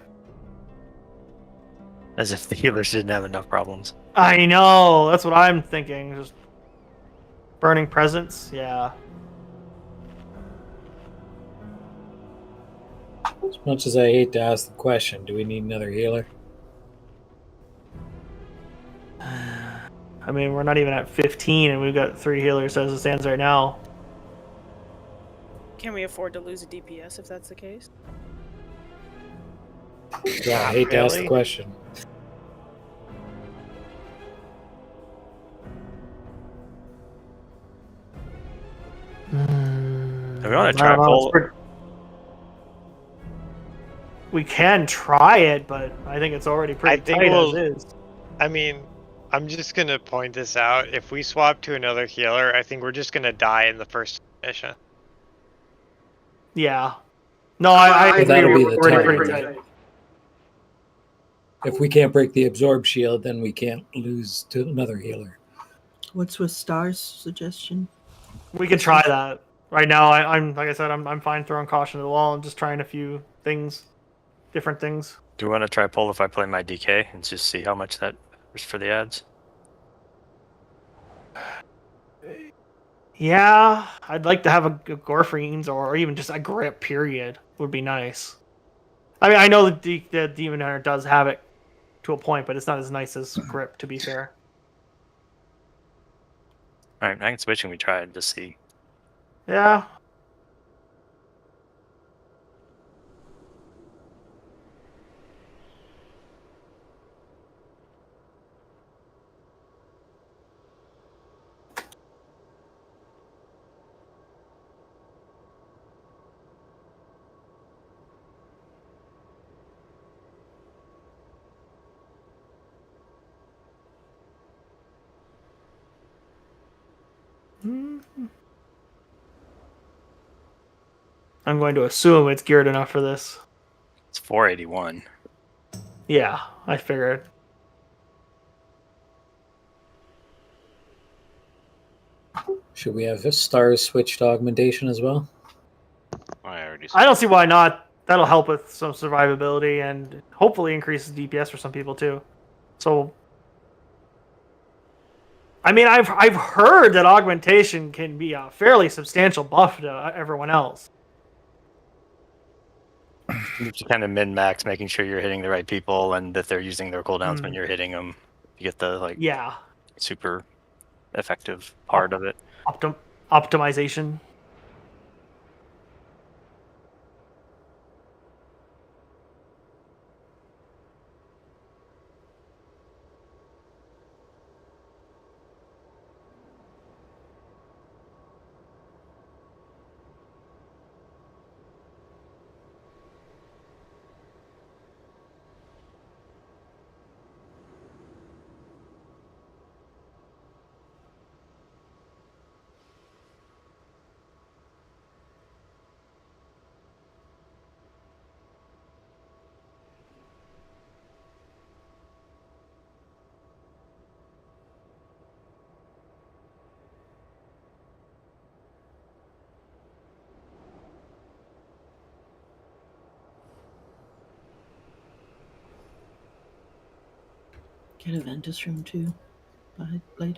As if the healers didn't have enough problems. I know. That's what I'm thinking. Just burning presence. Yeah. As much as I hate to ask the question, do we need another healer? I mean, we're not even at 15, and we've got 3 healers as it stands right now. Can we afford to lose a DPS if that's the case? Yeah, I hate to ask the question. If we want to try pull. We can try it, but I think it's already pretty tight as is. I mean, I'm just gonna point this out. If we swap to another healer, I think we're just gonna die in the first mission. Yeah. No, I agree. That'll be the We're time. pretty tight. If we can't break the absorb shield, then we can't lose to another healer. What's with Star's suggestion? We could try that. Right now, I'm like I said, I'm fine throwing caution to the wall and just trying a few things, different things. Do we want to try pull if I play my DK and just see how much that is for the ads? Yeah, I'd like to have a Gorfrines or even just a grip. Period would be nice. I mean, I know the Demon Hunter does have it to a point, but it's not as nice as grip, to be fair. All right, I can switch and we try it to see. Yeah. I'm going to assume it's geared enough for this. It's 481. Yeah, I figured. Should we have stars switched to augmentation as well? I don't see why not. That'll help with some survivability and hopefully increases DPS for some people too. So, I mean, I've heard that augmentation can be a fairly substantial buff to everyone else. You have to kind of min-max, making sure you're hitting the right people and that they're using their cooldowns when you're hitting them. You get the super effective part of it. Optimization. Get a Ventus room too. Blade.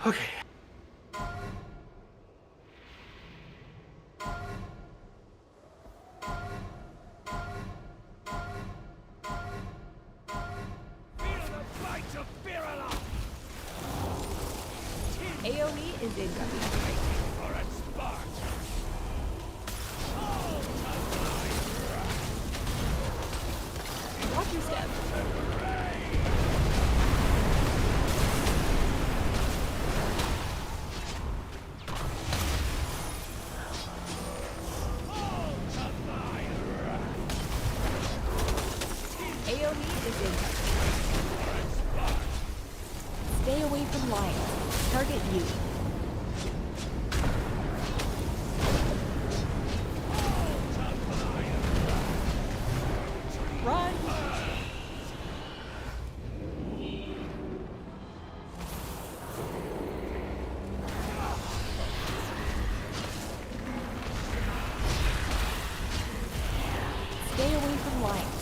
Okay. AoE is incoming. Watch your step. AoE is incoming. Stay away from lions. Target you. Run! Stay away from lions.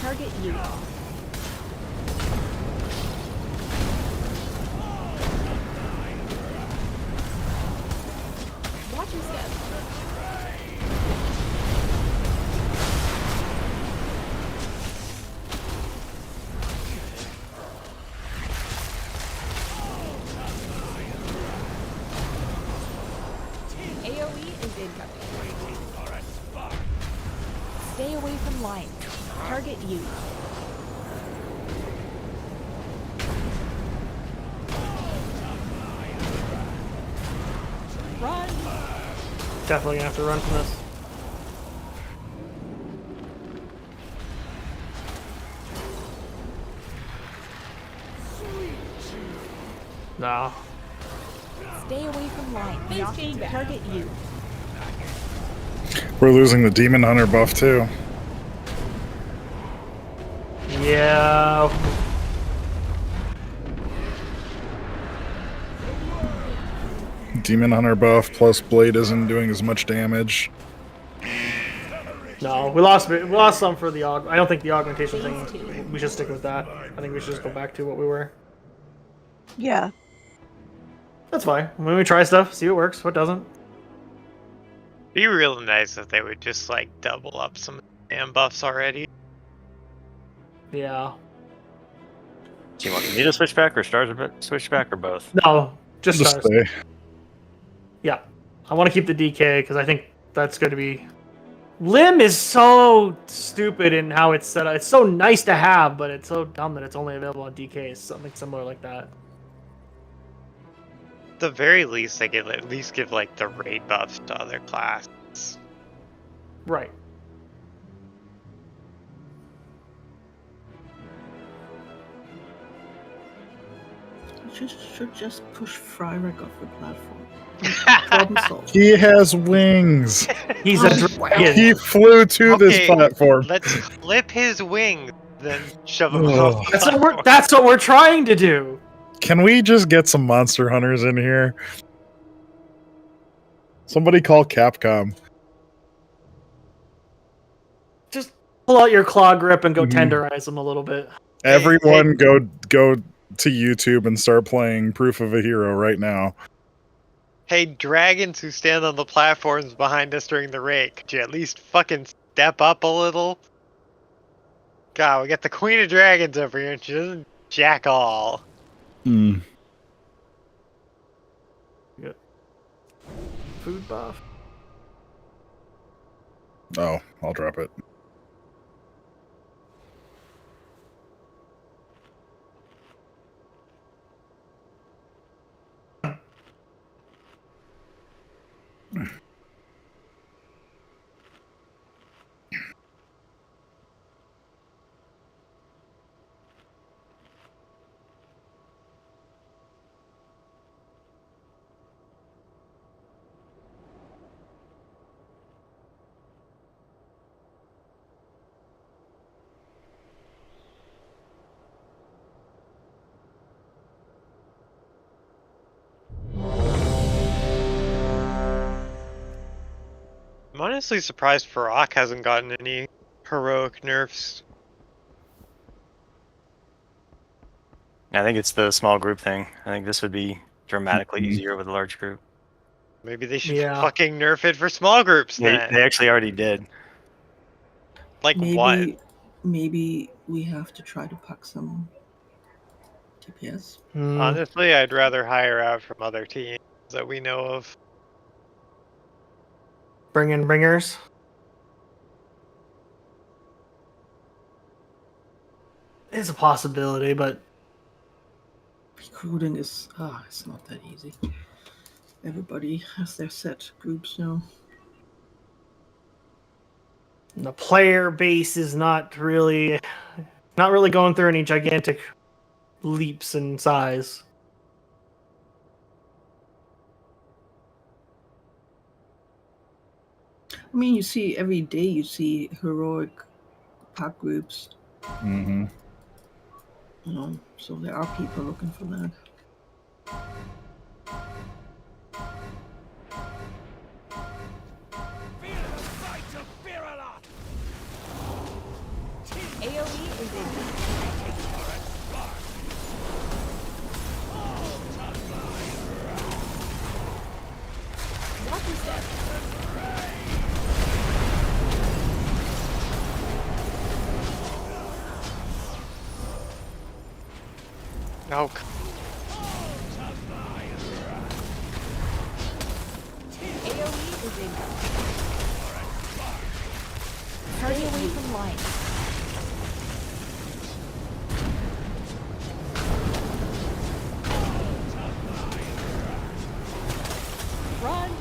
Target you. Stay away from lines. Target you. Run! Definitely gonna have to run from this. No. Stay away from lines. Target you. We're losing the Demon Hunter buff too. Yeah. Demon Hunter buff plus Blade isn't doing as much damage. No, we lost some for the I don't think the augmentation thing. We should stick with that. I think we should just go back to what we were. Yeah. That's fine. When we try stuff, see what works, what doesn't. Be real nice if they would just like double up some of the damn buffs already. Yeah. Do you want me to switch back or stars switch back or both? No, just stars. stay. Yeah. I want to keep the DK because I think that's going to be. Limb is so stupid in how it's set up. It's so nice to have, but it's so dumb that it's only available on DK. Something similar like that. At the very least, they could at least give like the raid buffs to other classes. Right. Should just push Fryrek off the platform. Problem solved. He has wings. He's a dragon. He flew to this platform. Let's clip his wings, then shove him off. That's what we're trying to do. Can we just get some monster hunters in here? Somebody call Capcom. Just pull out your claw grip and go tenderize them a little bit. Everyone go to YouTube and start playing Proof of a Hero right now. Hey, dragons who stand on the platforms behind us during the raid, could you at least fucking step up a little? God, we got the Queen of Dragons over here and she doesn't jack all. Hmm. Good. Food buff. Oh, I'll drop it. I'm honestly surprised Farak hasn't gotten any heroic nerfs. I think it's the small group thing. I think this would be dramatically easier with a large group. Maybe they should fucking nerf it for small groups then. They actually already did. Like what? Maybe we have to try to pack some TPS. Honestly, I'd rather hire out from other teams that we know of. Bring in bringers. It's a possibility, but recruiting is it's not that easy. Everybody has their set groups now. the player base is not really going through any gigantic leaps in size. I mean, you see every day. You see heroic pack groups. Mm-hmm. You know, so there are people looking for that. AoE is in. Lucky step. No. AoE is in. Stay away from line. Run!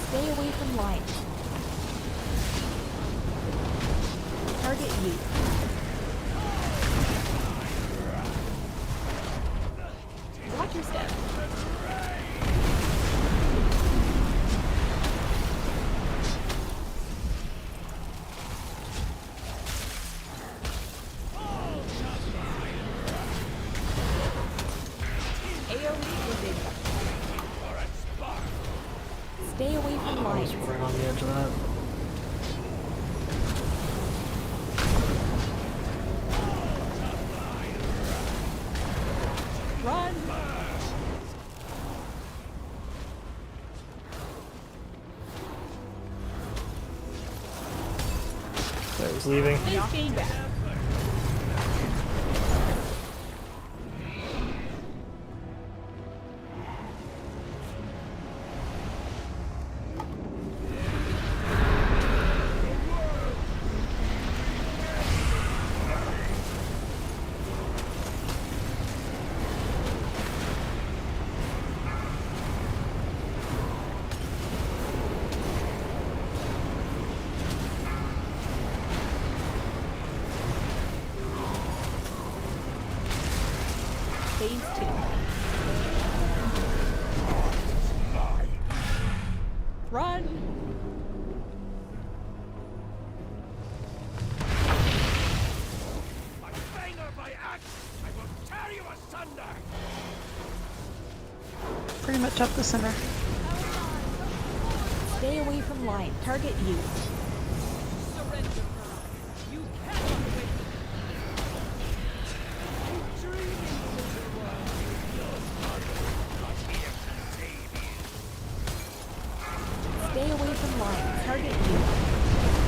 Stay away from line. Target you. Watch your step. AoE within. Stay away from I line. was right on the edge of that. Run! I was leaving. Please gain back. Phase 2. Run! My banger by axe! I will tear you asunder! Pretty much up the center. Stay away from line. Target you. Surrender her. You cannot wait. Stay away from line. Target you.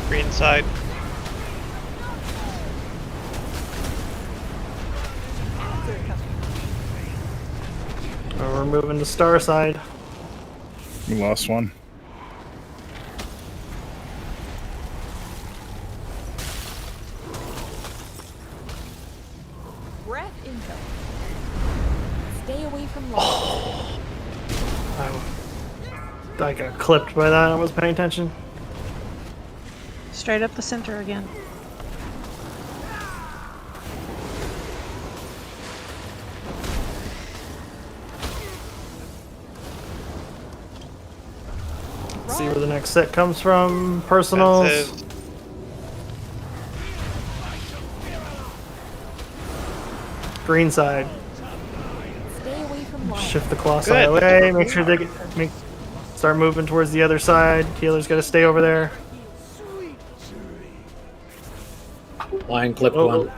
Green side. We're moving to star side. We lost one. Breath income. Stay away from line. I got clipped by that. I wasn't paying attention. Straight up the center again. See where the next set comes from. Personals. Defensive. Green side. Stay away from line. Shift the colossi Good. away. Make sure they start moving towards the other side. Healer's got to stay over there. Line clipped Oh. one.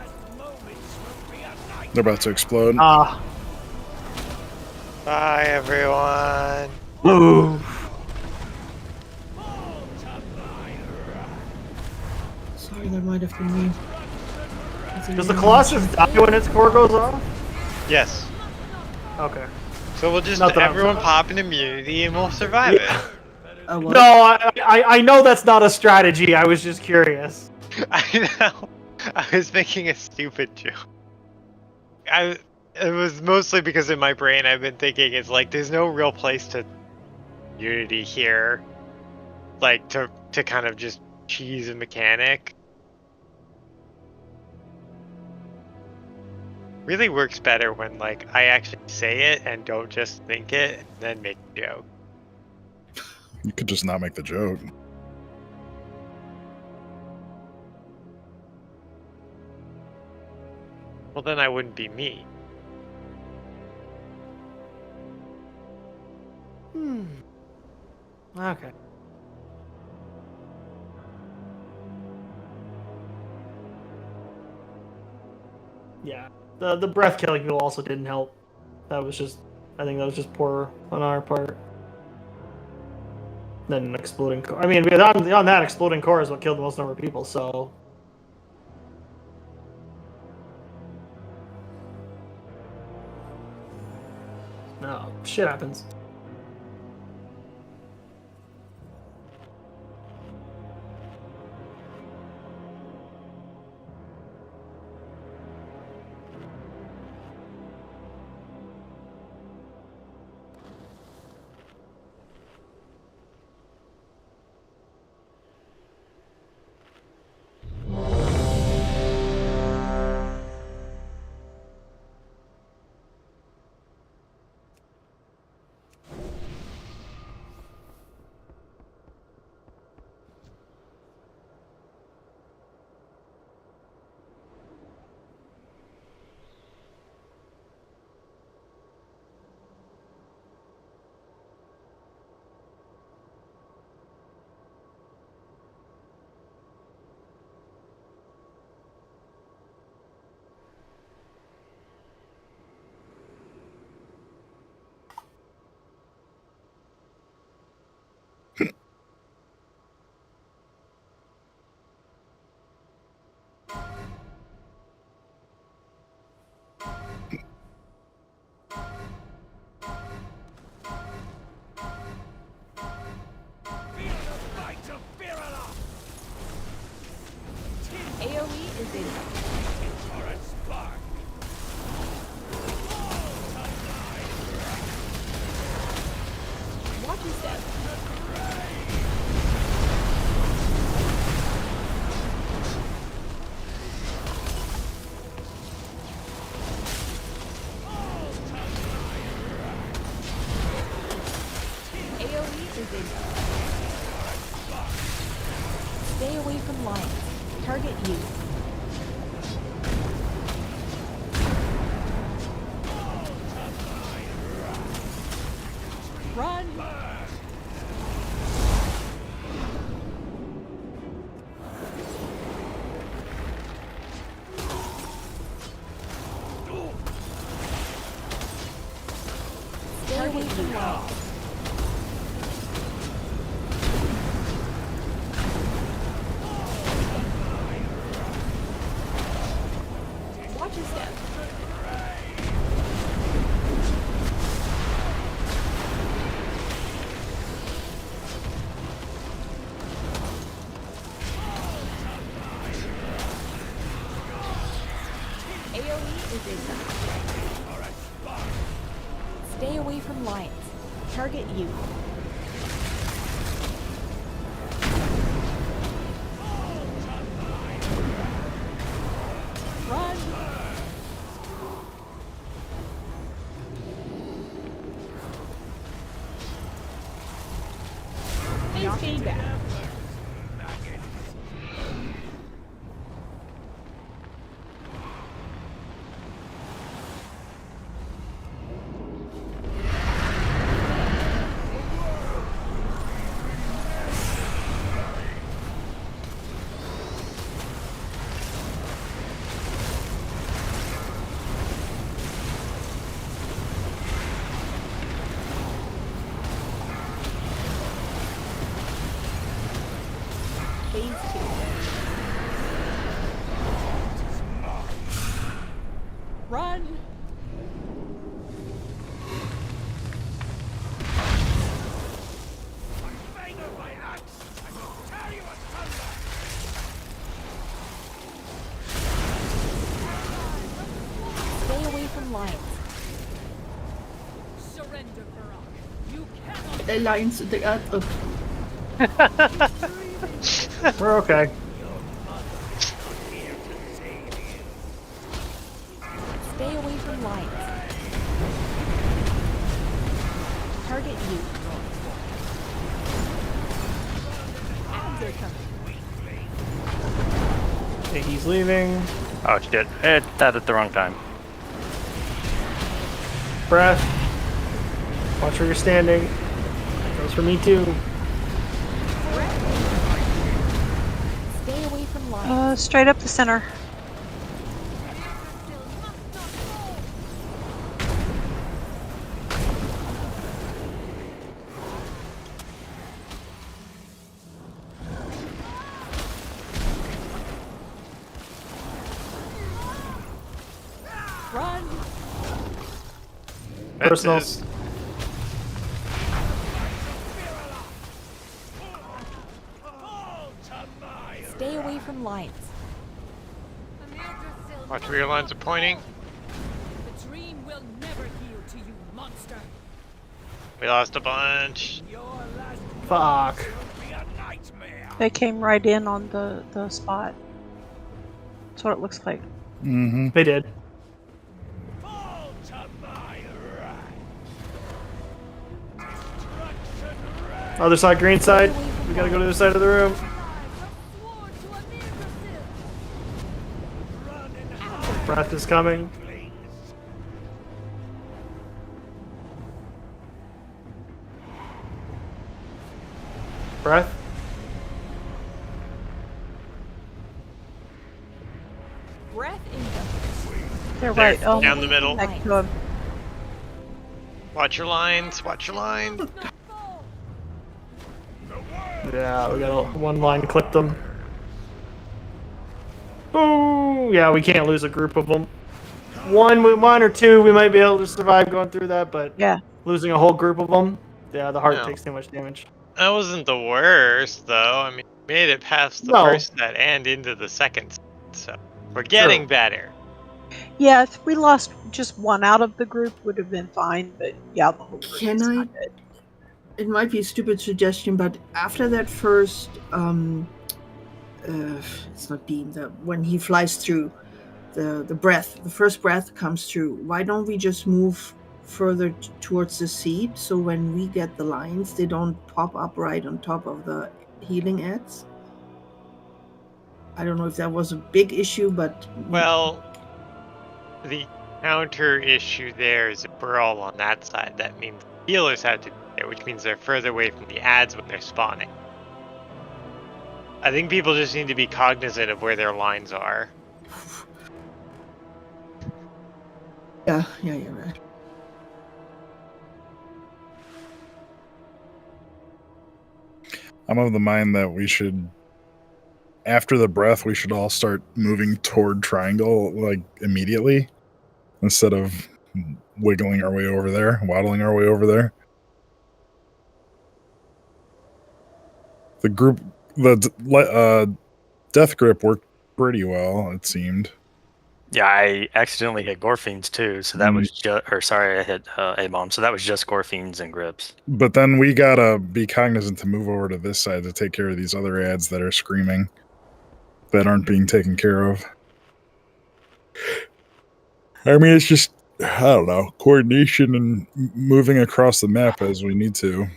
They're about to explode. Ah. Bye, everyone. Ooh. Sorry, that might have been me. Does the Colossus die when its core goes off? Yes. Okay. So we'll just Not that I'm- everyone pop an immunity and we'll survive it. What? No, I know that's not a strategy. I was just curious. I know. I was making a stupid joke. It was mostly because in my brain I've been thinking it's like there's no real place to Unity here, like to kind of just cheese a mechanic. Really works better when like I actually say it and don't just think it and then make a joke. You could just not make the joke. Well, then I wouldn't be me. Okay. Yeah. The breath killing people also didn't help. That was just, I think that was just poor on our part. Then exploding core. I mean, on that, exploding core is what killed the most number of people, so. No, shit happens. AoE is in. Watch your step. AoE is in. Stay away from lions. Target you. Run! Stay away from lions. Watch your step. AoE is in. Stay away from lions. Target you. Run! Face feedback. Phase 2. Run! Stay away from lions. Surrender, Barak. You cannot. The lions, We're okay. Stay away from lions. Target you. Abs are coming. Okay, he's leaving. Oh shit! It that at the wrong time. Breath. Watch where you're standing. Goes for me too. Stay away from lions. Straight up the center. Run! It Personals. is- them lines. Watch where your lines are pointing. The dream will never heal to you, monster. We lost a bunch. Fuck. They came right in on the spot. That's what it looks like. Mm-hmm. They did. Other side, green side. We gotta go to the other side of the room. Breath is coming. Breath. Breath in They're There, right. Oh, down the middle. next to him. Watch your lines. Watch your lines. Yeah, we got one line clipped them. Oh, yeah, we can't lose a group of them. One or two, we might be able to survive going through that, but Yeah. losing a whole group of them, yeah, the heart No. takes too much damage. That wasn't the worst, though. I mean, we made it past the No. first set and into the second set, so we're getting better. Yeah, if we lost just one out of the group, would have been fine. But yeah, the whole group Can is I? not good. It might be a stupid suggestion, but after that first, it's not beam. When he flies through, the first breath comes through. Why don't we just move further towards the seat, so when we get the lines, they don't pop up right on top of the healing ads? I don't know if that was a big issue, but Well, the counter issue there is if we're all on that side, that means healers have to be there, which means they're further away from the ads when they're spawning. I think people just need to be cognizant of where their lines are. yeah, you're right. I'm of the mind that we should, after the breath, we should all start moving toward triangle like immediately, instead of wiggling our way over there, waddling our way over there. The death grip worked pretty well, it seemed. Yeah, I accidentally hit Gorfiends too, so that was just, or sorry, I hit A-bomb, so that was just Gorfiends and Grips. But then we gotta be cognizant to move over to this side to take care of these other ads that are screaming, that aren't being taken care of. I mean, it's just, I don't know, coordination and moving across the map as we need to.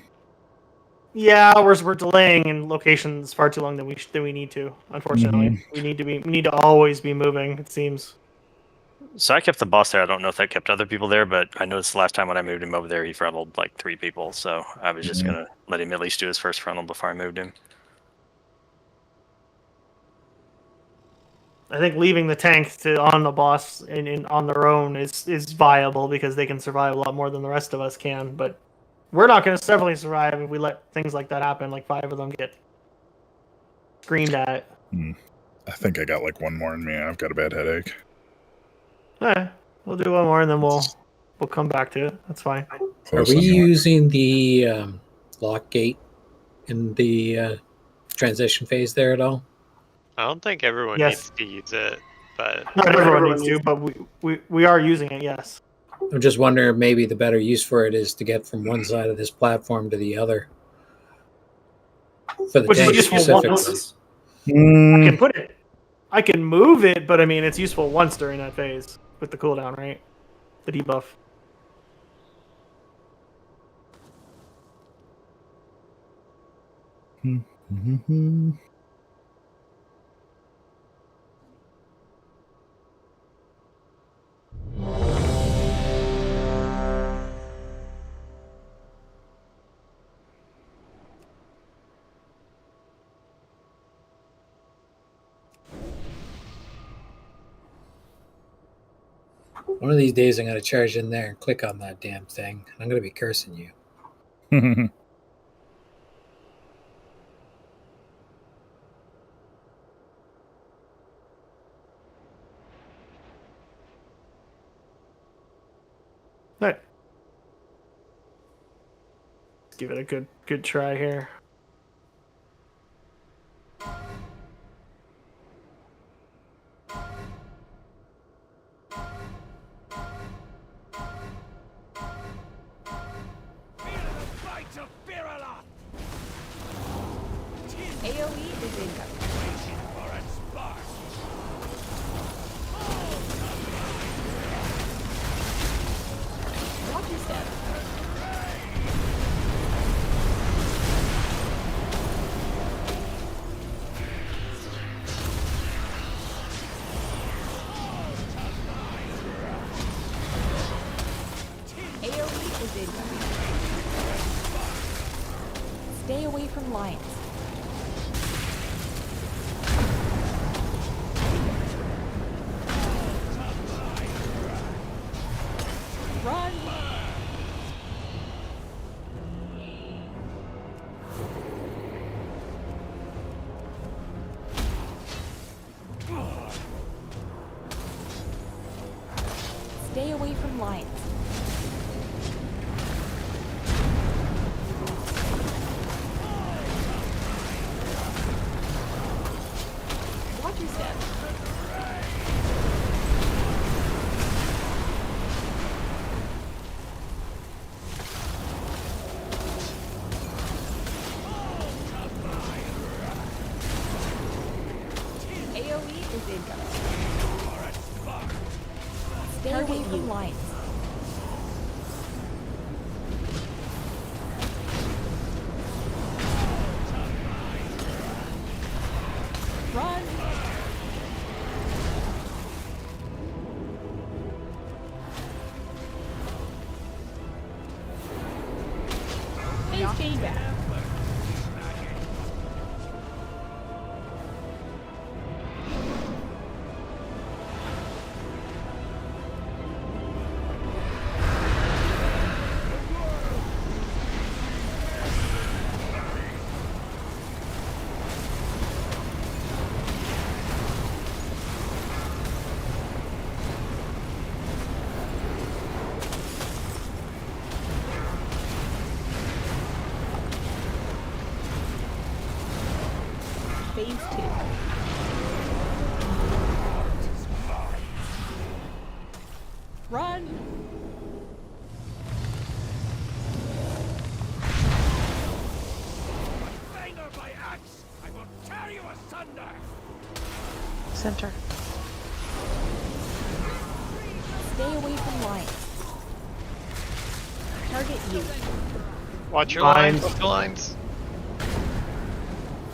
Yeah, we're delaying in locations far too long than we need to. Unfortunately, we need to always be moving. It seems. So I kept the boss there. I don't know if that kept other people there, but I noticed the last time when I moved him over there, he frontaled like 3 people. So I was just gonna let him at least do his first frontal before I moved him. I think leaving the tank on the boss and on their own is viable because they can survive a lot more than the rest of us can. But we're not going to definitely survive if we let things like that happen. Like 5 of them get screamed at. I think I got like one more in me. I've got a bad headache. We'll do one more and then we'll come back to it. That's fine. Are we using the lock gate in the transition phase there at all? I don't think everyone Yes. needs to use it, but Not everyone needs to, but we are using it. Yes. I'm just wondering if maybe the better use for it is to get from one side of this platform to the other. For the Which is tank useful specifically. once. I can put it. I can move it, but I mean it's useful once during that phase with the cooldown, right? The debuff. One of these days I'm going to charge in there and click on that damn thing. I'm going to be cursing you. Right. Let's give it a good try here. bite of Firala! AoE is incoming. Waiting for a spark! Watch your step. AoE is incoming. Stay away from lines. Run! Stay away from lines. Watch your step. AoE is incoming. Stay away from lines. Run! Phase change back. Phase 2. Run! Finger by axe! I will tear you asunder! Center. Stay away from lines. Target you. Watch your Lines. lines. Watch your lines.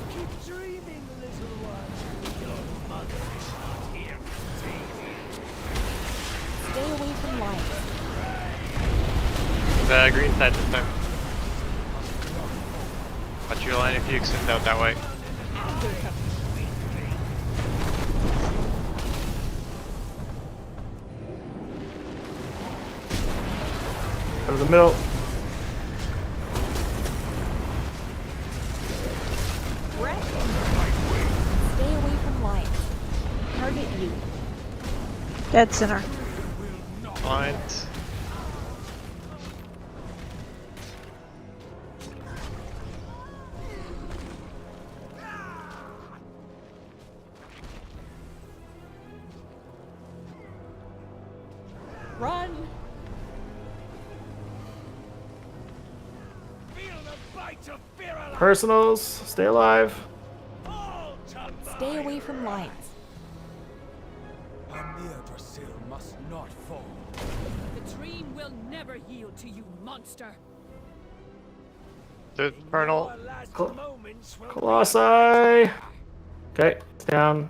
Keep dreaming, little one. Your mother is not here to save you. Stay away from lines. The green side this time. Watch your line if you extend out that way. Go to the middle. Stay away from lines. Target you. Dead center. Lines. Run! Feel the bite of Firala! Personals, stay alive. Stay away from lines. Amir Drasil must not fall. The dream will never yield to you, monster. The Colonel. Colossi. Okay, it's down.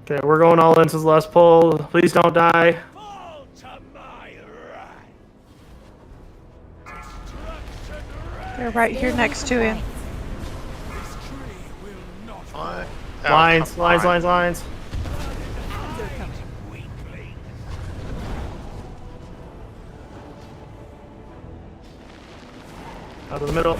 Okay, we're going all into the last pull. Please don't die. Fall to my wrath! They're right here next to him. Line. Lines, lines, lines, lines. Out of the middle.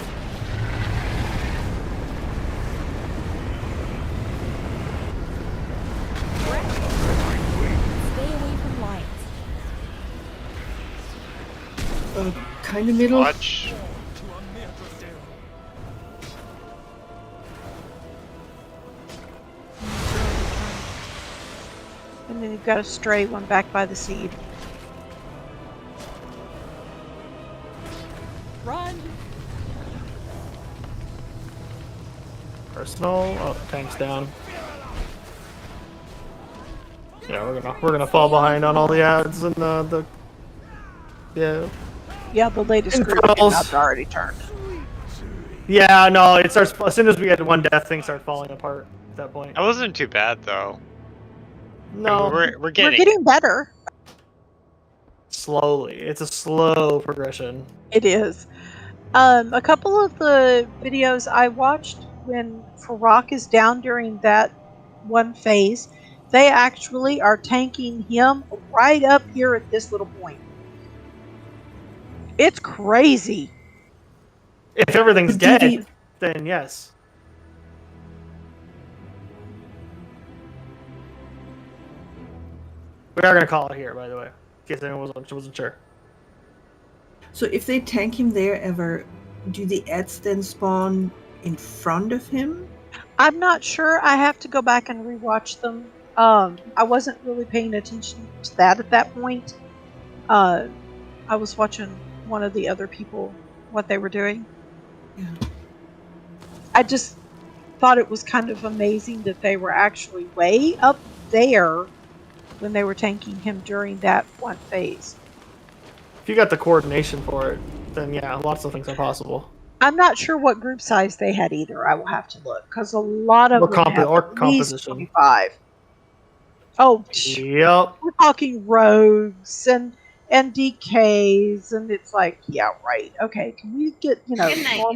Stay away from lines. Kind of middle. Watch. And then you've got a stray one back by the seed. Run! Personal. Oh, tank's down. Yeah, we're gonna fall behind on all the ads and yeah. Yeah, the latest group Infernals. has already turned. Yeah, no, it starts as soon as we get one death, things start falling apart at that point. That wasn't too bad though. No, We're getting We're getting better. slowly. It's a slow progression. It is. A couple of the videos I watched when Farak is down during that one phase, they actually are tanking him right up here at this little point. It's crazy. If everything's But DV dead, then yes. We are gonna call it here, by the way, in case anyone wasn't sure. So if they tank him there ever, do the ads then spawn in front of him? I'm not sure. I have to go back and rewatch them. I wasn't really paying attention to that at that point. I was watching one of the other people, what they were doing. Yeah. I just thought it was kind of amazing that they were actually way up there when they were tanking him during that one phase. If you got the coordination for it, then yeah, lots of things are possible. I'm not sure what group size they had either. I will have to look because a lot of them have at least composition. 25. Oh, Yep. we're talking rogues and DKs, and it's like, yeah, right. Okay, can we get Good night, normal